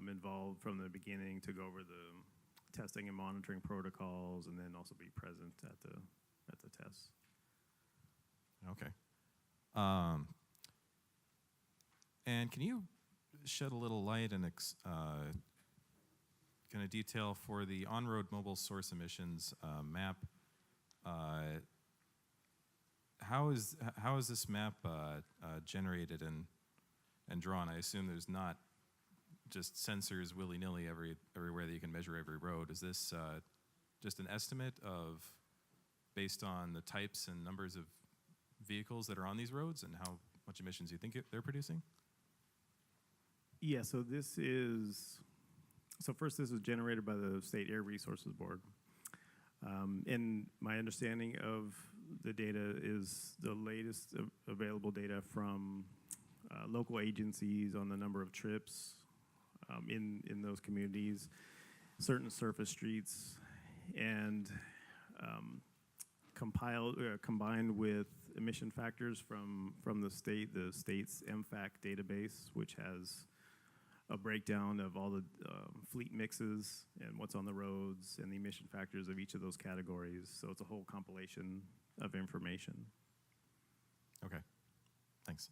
involved from the beginning to go over the testing and monitoring protocols, and then also be present at the tests. Okay. And can you shed a little light and kind of detail for the on-road mobile source emissions map? How is this map generated and drawn? I assume there's not just sensors willy-nilly everywhere that you can measure every road. Is this just an estimate of based on the types and numbers of vehicles that are on these roads and how much emissions you think they're producing? Yeah, so this is generated by the State Air Resources Board. And my understanding of the data is the latest available data from local agencies on the number of trips in those communities, certain surface streets, and combined with emission factors from the state's MFAC database, which has a breakdown of all the fleet mixes and what's on the roads and the emission factors of each of those categories. So it's a whole compilation of information. Okay, thanks.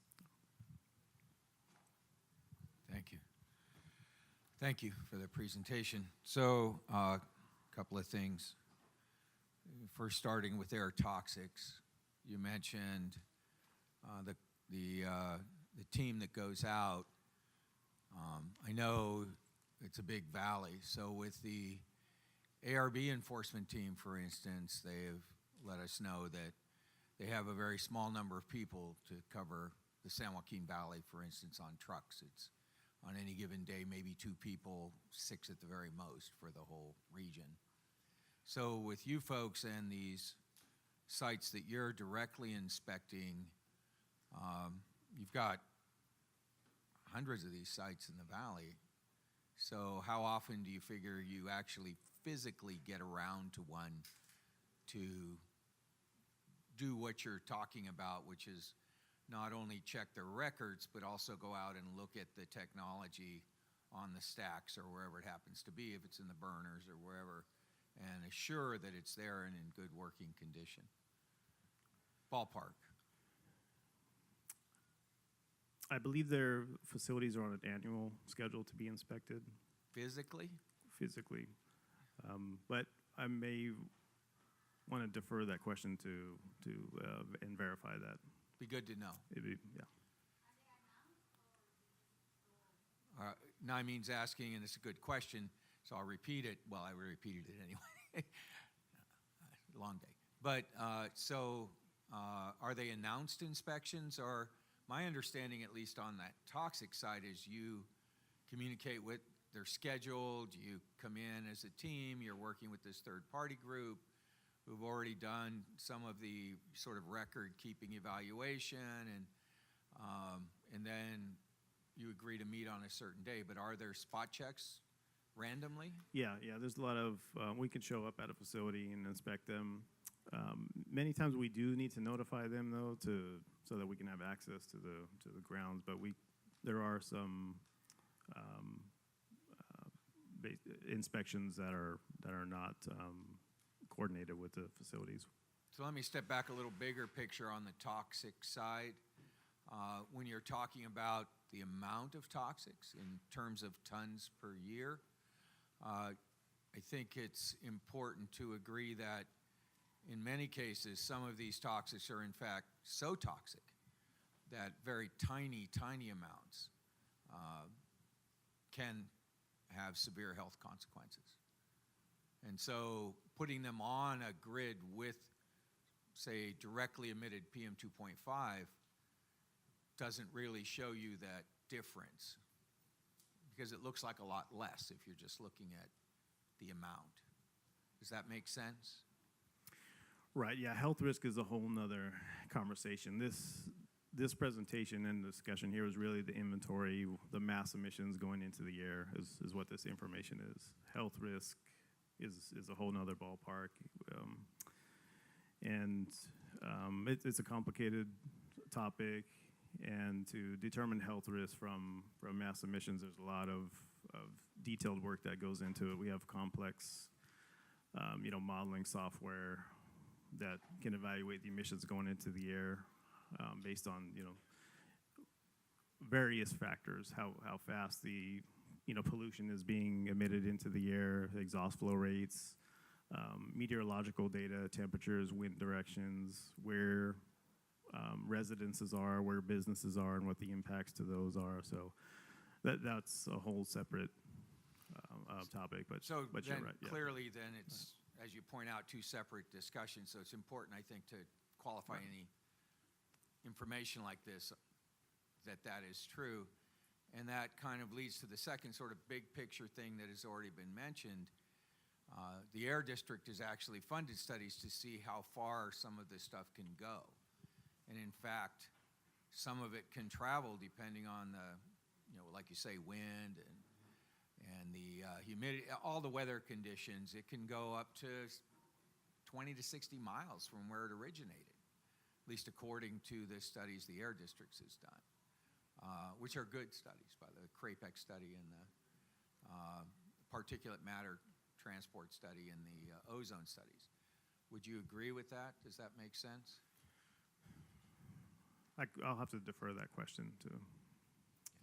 Thank you. Thank you for the presentation. So, a couple of things. First, starting with air toxics, you mentioned the team that goes out. I know it's a big valley, so with the ARB enforcement team, for instance, they have let us know that they have a very small number of people to cover the San Joaquin Valley, for instance, on trucks. It's on any given day, maybe 2 people, 6 at the very most for the whole region. So with you folks and these sites that you're directly inspecting, you've got hundreds of these sites in the valley. So how often do you figure you actually physically get around to one to do what you're talking about, which is not only check their records, but also go out and look at the technology on the stacks or wherever it happens to be, if it's in the burners or wherever, and assure that it's there and in good working condition? Ballpark. I believe their facilities are on an annual schedule to be inspected. Physically? Physically. But I may want to defer that question to and verify that. Be good to know. Yeah. Naimeen's asking, and it's a good question, so I'll repeat it. Well, I repeated it anyway. Long day. But are they announced inspections? Or my understanding, at least on that toxic side, is you communicate with, they're scheduled, you come in as a team, you're working with this third-party group who've already done some of the sort of record-keeping evaluation, and then you agree to meet on a certain day. But are there spot checks randomly? Yeah, there's a lot of, we can show up at a facility and inspect them. Many times we do need to notify them, though, so that we can have access to the grounds, but there are some inspections that are not coordinated with the facilities. So let me step back a little bigger picture on the toxic side. When you're talking about the amount of toxics in terms of tons per year, I think it's important to agree that in many cases, some of these toxics are in fact so toxic that very tiny, tiny amounts can have severe health consequences. And so putting them on a grid with, say, directly emitted PM 2.5 doesn't really show you that difference, because it looks like a lot less if you're just looking at the amount. Does that make sense? Right, yeah, health risk is a whole nother conversation. This presentation and discussion here is really the inventory, the mass emissions going into the air is what this information is. Health risk is a whole nother ballpark. It's a complicated topic, and to determine health risk from mass emissions, there's a lot of detailed work that goes into it. We have complex modeling software that can evaluate the emissions going into the air based on various factors, how fast the pollution is being emitted into the air, exhaust flow rates, meteorological data, temperatures, wind directions, where residences are, where businesses are, and what the impacts to those are. So that's a whole separate topic. But So but then you're right. Yeah. clearly then it's, as you point out, two separate discussions. So it's important, I think, to qualify any information like this, that is true. And that kind of leads to the second sort of big picture thing that has already been mentioned. The Air District has actually funded studies to see how far some of this stuff can go. And in fact, some of it can travel depending on the, like you say, wind and the humidity, all the weather conditions. It can go up to 20 to 60 miles from where it originated, at least according to the studies the Air Districts has done, which are good studies, by the CRAPEC study and the particulate matter transport study and the ozone studies. Would you agree with that? Does that make sense? I'll have to defer that question to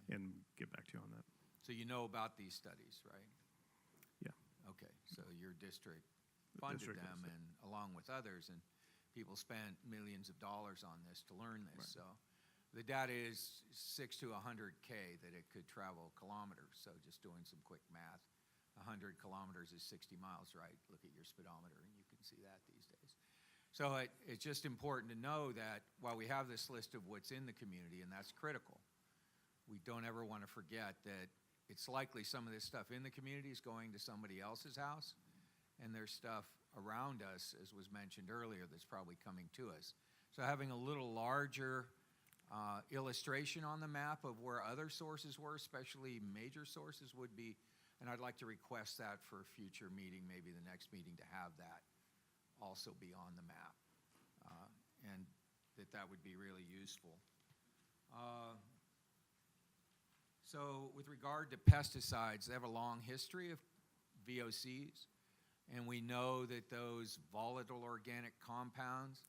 and get back to you on that. So you know about these studies, right? Yeah. Okay, so your district The funded district them, is, and along with others, and people spent millions of dollars on this to learn this. Right. So the data is 6 to 100K that it could travel kilometers. So just doing some quick math, 100 kilometers is 60 miles, right? Look at your speedometer, and you can see that these days. So it's just important to know that while we have this list of what's in the community, and that's critical, we don't ever want to forget that it's likely some of this stuff in the community is going to somebody else's house, and there's stuff around us, as was mentioned earlier, that's probably coming to us. So having a little larger illustration on the map of where other sources were, especially major sources, would be, and I'd like to request that for a future meeting, maybe the next meeting, to have that also be on the map, and that would be really useful. So with regard to pesticides, they have a long history of VOCs, and we know that those volatile organic compounds,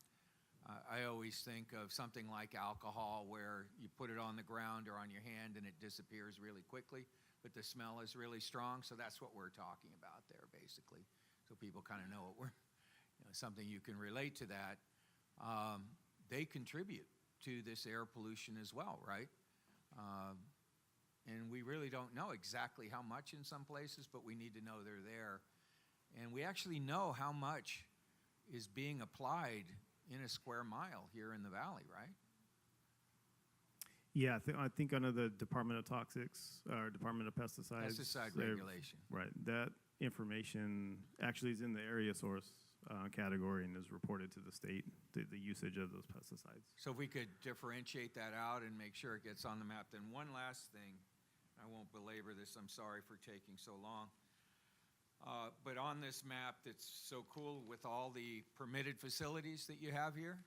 I always think of something like alcohol, where you put it on the ground or on your hand and it disappears really quickly, but the smell is really strong. So that's what we're talking about there, basically. So people kind of know what we're, something you can relate to that. They contribute to this air pollution as well, right? And we really don't know exactly how much in some places, but we need to know they're there. And we actually know how much is being applied in a square mile here in the valley, right? Yeah, I think under the Department of Toxics or Department of Pesticides. Pesticide they've- regulation. Right. That information actually is in the area source category and is reported to the state, the usage of those pesticides. So if we could differentiate that out and make sure it gets on the map. Then one last thing, I won't belabor this, I'm sorry for taking so long. But on this map that's so cool with all the permitted facilities that you have here,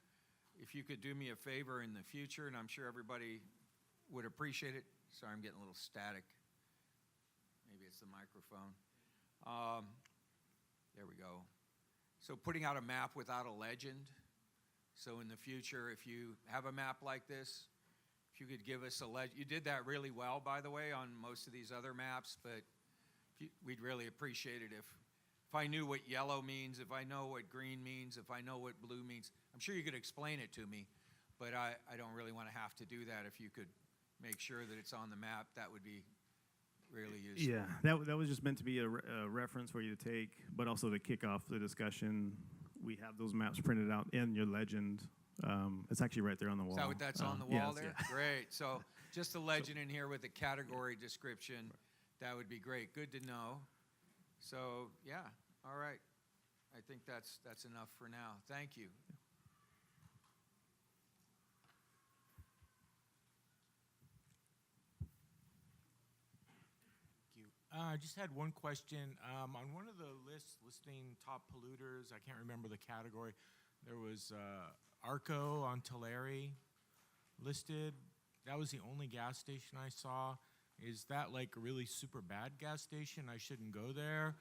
if you could do me a favor in the future, and I'm sure everybody would appreciate it. Sorry, I'm getting a little static. Maybe it's the microphone. There we go. So putting out a map without a legend. So in the future, if you have a map like this, if you could give us a legend. You did that really well, by the way, on most of these other maps, but we'd really appreciate it if if I knew what yellow means, if I know what green means, if I know what blue means, I'm sure you could explain it to me, but I don't really want to have to do that. If you could make sure that it's on the map, that would be really useful. Yeah, that was just meant to be a reference for you to take, but also to kick off the discussion. We have those maps printed out in your legend. It's actually right there on the wall. Is that what that's on the wall yes, there? yeah. Great. So just a legend in here with the category description. That would be great. Good to know. So yeah, all right. I think that's enough for now. Thank you. I just had one question. On one of the lists listing top polluters, I can't remember the category, there was Arco on Tulare listed. That was the only gas station I saw. Is that like a really super bad gas station? I shouldn't go there?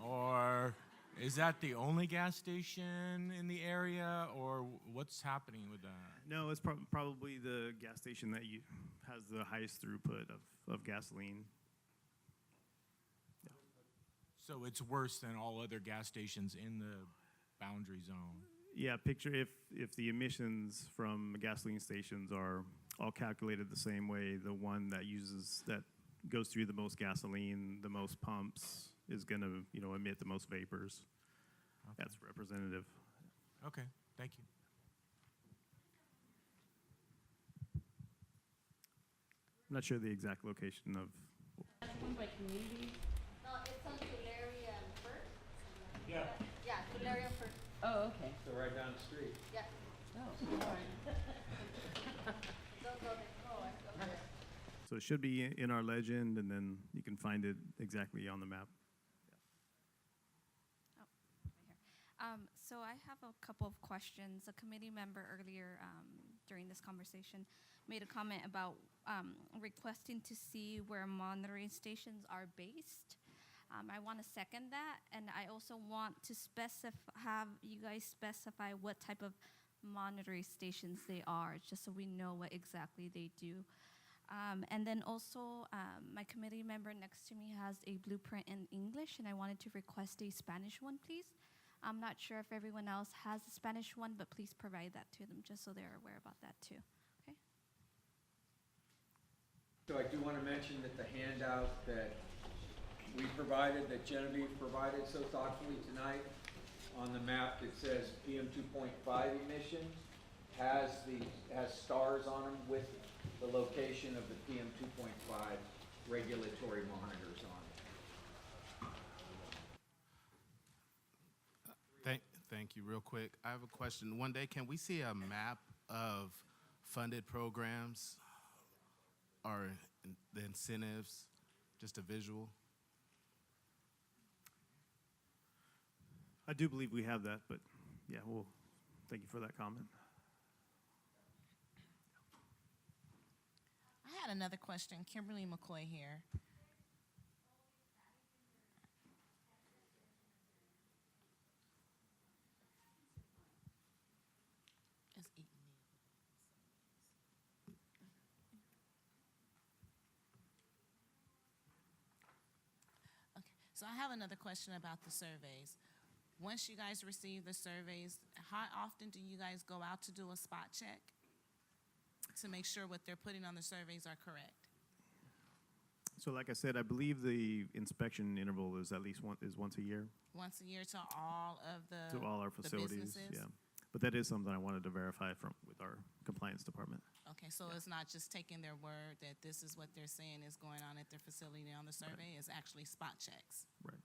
Or is that the only gas station in the area? Or what's happening with that? No, it's probably the gas station that has the highest throughput of gasoline. So it's worse than all other gas stations in the boundary zone. Yeah, picture if the emissions from gasoline stations are all calculated the same way, the one that goes through the most gasoline, the most pumps, is going to emit the most vapors. Okay. That's representative. Okay, thank you. I'm not sure the exact location of. By community? No, it's on Tulare and First. Yeah. Yeah, Tulare and First. Oh, okay. So right down the street. Yeah. Oh, all right. Don't go next door, it's up there. So it should be in our legend, and then you can find it exactly on the map. So I have a couple of questions. A committee member earlier during this conversation made a comment about requesting to see where monitoring stations are based. I want to second that, and I also want to have you guys specify what type of monitoring stations they are, just so we know what exactly they do. And then also, my committee member next to me has a blueprint in English, and I wanted to request a Spanish one, please. I'm not sure if everyone else has a Spanish one, but please provide that to them, just so they're aware about that too. Okay? So I do want to mention that the handout that we provided, that Genevieve provided so thoughtfully tonight, on the map that says PM 2.5 emissions has stars on them with the location of the PM 2.5 regulatory monitors on it. Thank you. Real quick, I have a question. One day, can we see a map of funded programs or the incentives, just a visual? I do believe we have that, but yeah, well, thank you for that comment. I had another question. Kimberly McCoy here. It's eating me. Okay, so I have another question about the surveys. Once you guys receive the surveys, how often do you guys go out to do a spot check to make sure what they're putting on the surveys are correct? So like I said, I believe the inspection interval is at least once a year Once a year to all of the to all our the facilities. businesses? Yeah, but that is something I wanted to verify with our compliance department. Okay, so it's not just taking their word that this is what they're saying is going on at their facility on the survey. It's actually spot checks. Right.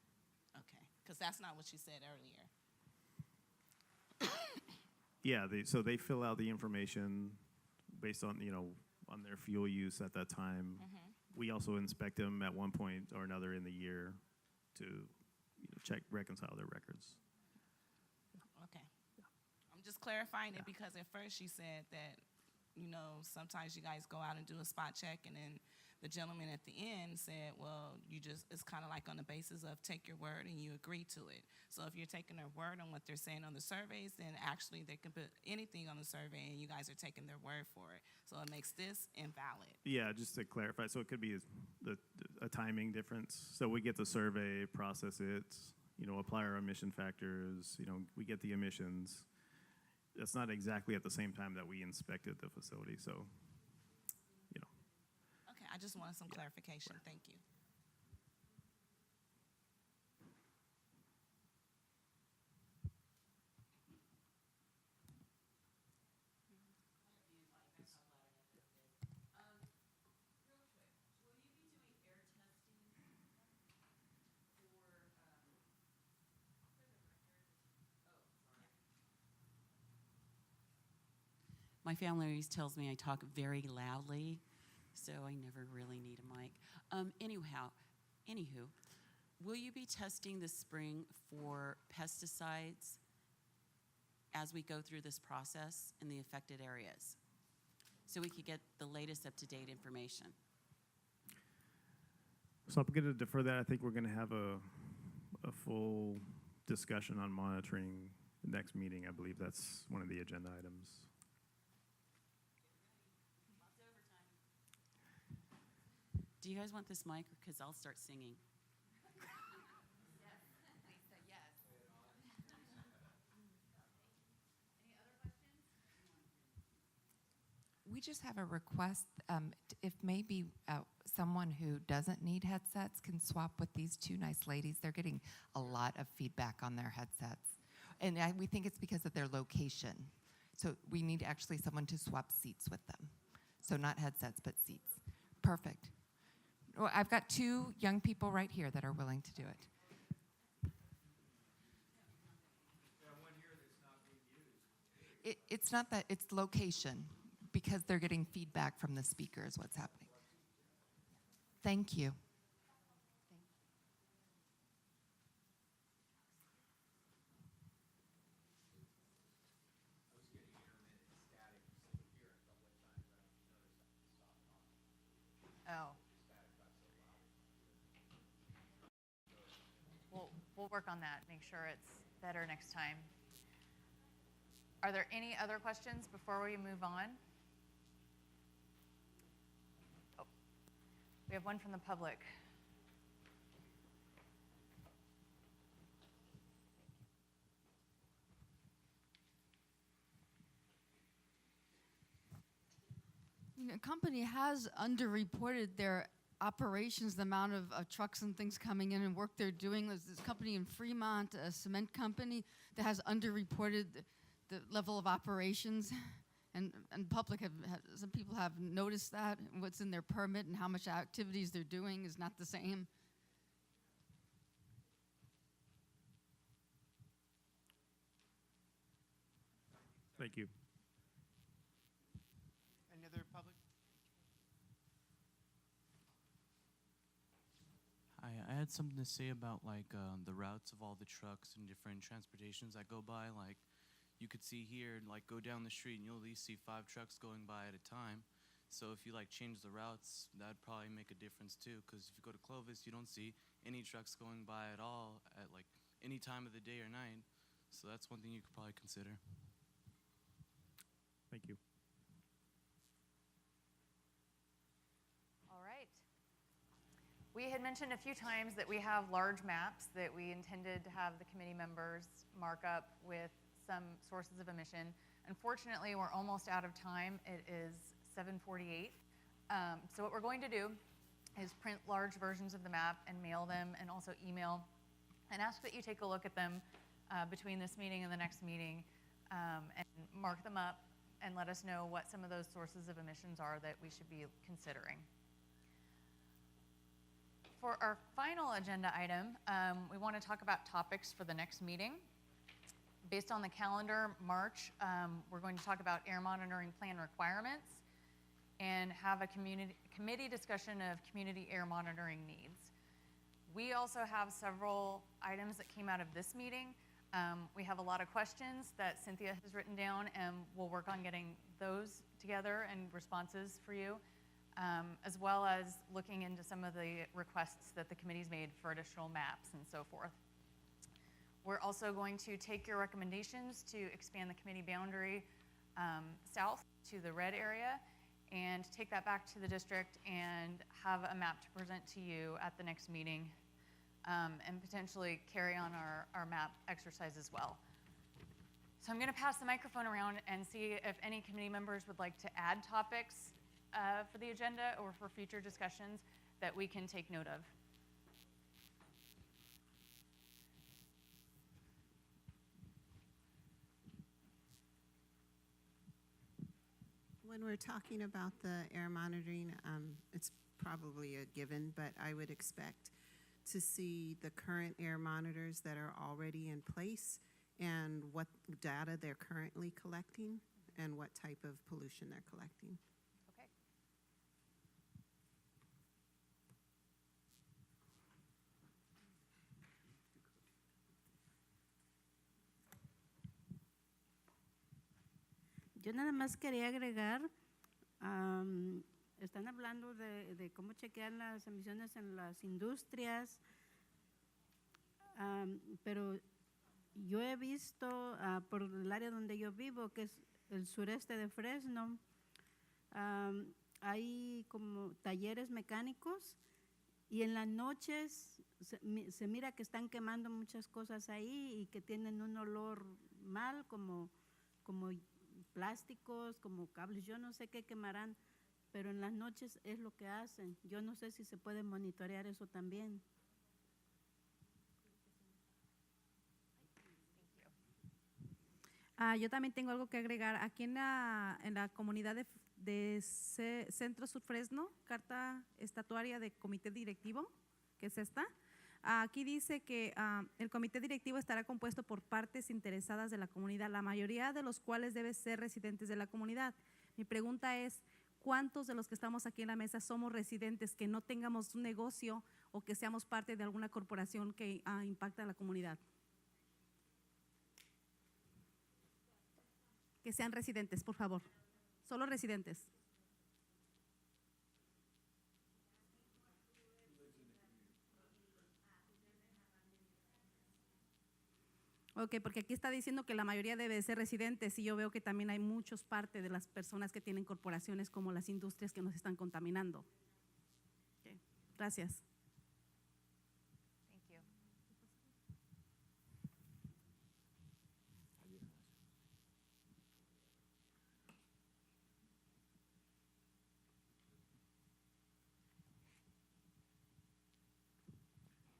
Okay, because that's not what you said earlier. Yeah, so they fill out the information based on on their fuel use at that time. Mhm. We also inspect them at one point or another in the year to reconcile their records. Okay. I'm just clarifying it because at first you said that, sometimes you guys go out and do a spot check, and then the gentleman at the end said, well, it's kind of like on the basis of take your word and you agree to it. So if you're taking their word on what they're saying on the surveys, then actually they can put anything on the survey and you guys are taking their word for it. So it makes this invalid. Yeah, just to clarify, so it could be a timing difference. So we get the survey, process it, apply our emission factors, we get the emissions. That's not exactly at the same time that we inspected the facility, so, Okay, I just wanted some clarification. Thank you. My family always tells me I talk very loudly, so I never really need a mic. Anywho, will you be testing this spring for pesticides as we go through this process in the affected areas, so we could get the latest up-to-date information? So I'm going to defer that. I think we're going to have a full discussion on monitoring next meeting. I believe that's one of the agenda items. Do you guys want this mic, because I'll start singing? We just have a request, if maybe someone who doesn't need headsets can swap with these two nice ladies. They're getting a lot of feedback on their headsets. And we think it's because of their location. So we need actually someone to swap seats with them. So not headsets, but seats. Perfect. Well, I've got two young people right here that are willing to do it. It's not that, it's location, because they're getting feedback from the speakers, what's happening. Thank you. Oh. We'll work on that, make sure it's better next time. Are there any other questions before we move on? Oh, we have one from the public. A company has underreported their operations, the amount of trucks and things coming in and work they're doing. There's this company in Fremont, a cement company, that has underreported the level of operations. And public some people have noticed that, what's in their permit and how much activities they're doing is not the same. Thank you. Any other public? Hi, I had something to say about the routes of all the trucks and different transportations that go by. Like, you could see here, go down the street and you'll at least see 5 trucks going by at a time. So if you change the routes, that'd probably make a difference too. Because if you go to Clovis, you don't see any trucks going by at all at any time of the day or night. So that's one thing you could probably consider. Thank you. All right. We had mentioned a few times that we have large maps that we intended to have the committee members mark up with some sources of emission. Unfortunately, we're almost out of time. It is 7:48. So what we're going to do is print large versions of the map and mail them, and also email, and ask that you take a look at them between this meeting and the next meeting, and mark them up and let us know what some of those sources of emissions are that we should be considering. For our final agenda item, we want to talk about topics for the next meeting. Based on the calendar, March, we're going to talk about air monitoring plan requirements and have a committee discussion of community air monitoring needs. We also have several items that came out of this meeting. We have a lot of questions that Cynthia has written down, and we'll work on getting those together and responses for you, as well as looking into some of the requests that the committee's made for additional maps and so forth. We're also going to take your recommendations to expand the committee boundary south to the red area, and take that back to the district and have a map to present to you at the next meeting and potentially carry on our map exercise as well. So I'm going to pass the microphone around and see if any committee members would like to add topics for the agenda or for future discussions that we can take note of. When we're talking about the air monitoring, it's probably a given, but I would expect to see the current air monitors that are already in place and what data they're currently collecting and what type of pollution they're collecting. Okay. Yo nada más quería agregar, están hablando de cómo chequear las emisiones en las industrias, pero yo he visto por el área donde yo vivo, que es el sureste de Fresno, hay como talleres mecánicos y en las noches se mira que están quemando muchas cosas ahí y que tienen un olor mal, como plásticos, como cables, yo no sé qué quemarán, pero en las noches es lo que hacen. Yo no sé si se puede monitorear eso también. Yo también tengo algo que agregar. Aquí en la comunidad de Centro Sur Fresno, carta estatuaria de comité directivo, que es esta. Aquí dice que el comité directivo estará compuesto por partes interesadas de la comunidad, la mayoría de los cuales deben ser residentes de la comunidad. Mi pregunta es, ¿cuántos de los que estamos aquí en la mesa somos residentes que no tengamos un negocio o que seamos parte de alguna corporación que impacta a la comunidad? Que sean residentes, por favor. Solo residentes. Ok, porque aquí está diciendo que la mayoría debe de ser residentes y yo veo que también hay muchos parte de las personas que tienen corporaciones como las industrias que nos están contaminando. Okay. Gracias. Thank you.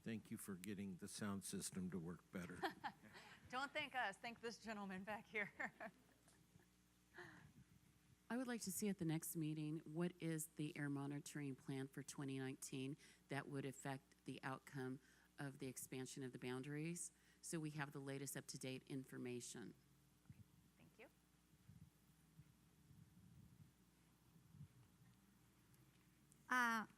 Thank you for getting the sound system to work better. Don't thank us, thank this gentleman back here. I would like to see at the next meeting, what is the air monitoring plan for 2019 that would affect the outcome of the expansion of the boundaries, so we have the latest up-to-date information. Thank you.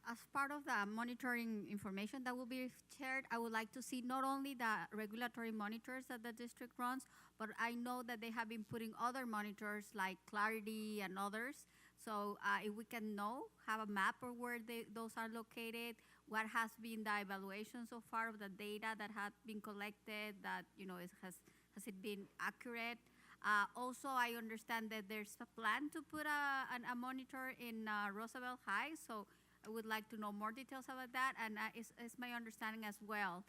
As part of the monitoring information that will be shared, I would like to see not only the regulatory monitors that the district runs, but I know that they have been putting other monitors like Clarity and others. So if we can have a map of where those are located, what has been the evaluation so far of the data that has been collected, that, has it been accurate? Also, I understand that there's a plan to put a monitor in Roosevelt High, so I would like to know more details about that. And it's my understanding as well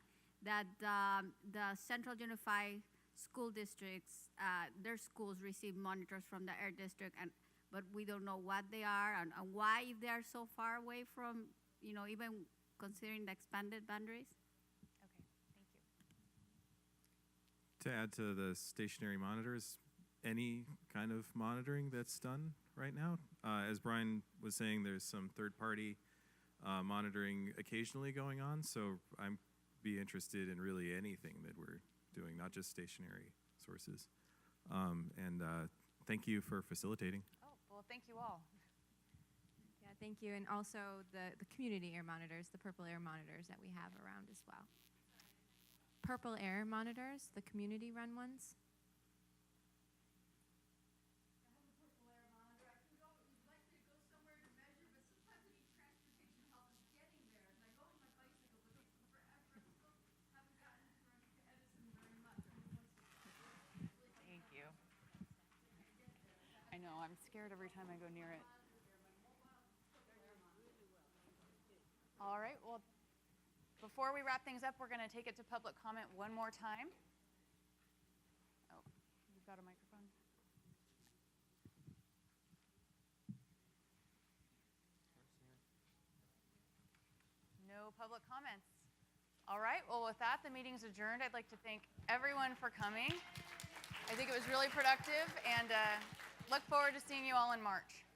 that the Central Unified School Districts, their schools receive monitors from the Air District, but we don't know what they are and why, if they are so far away from, even considering the expanded boundaries. Okay, thank you. To add to the stationary monitors, any kind of monitoring that's done right now? As Brian was saying, there's some third-party monitoring occasionally going on, so I'm be interested in really anything that we're doing, not just stationary sources. Thank you for facilitating. Oh, well, thank you all. Yeah, thank you. And also the community air monitors, the purple air monitors that we have around as well. Purple air monitors, the community run ones. Thank you. I know, I'm scared every time I go near it. All right, well, before we wrap things up, we're going to take it to public comment one more time. Oh, you've got a microphone. No public comments. All right, well, with that, the meeting's adjourned. I'd like to thank everyone for coming. I think it was really productive, and look forward to seeing you all in March.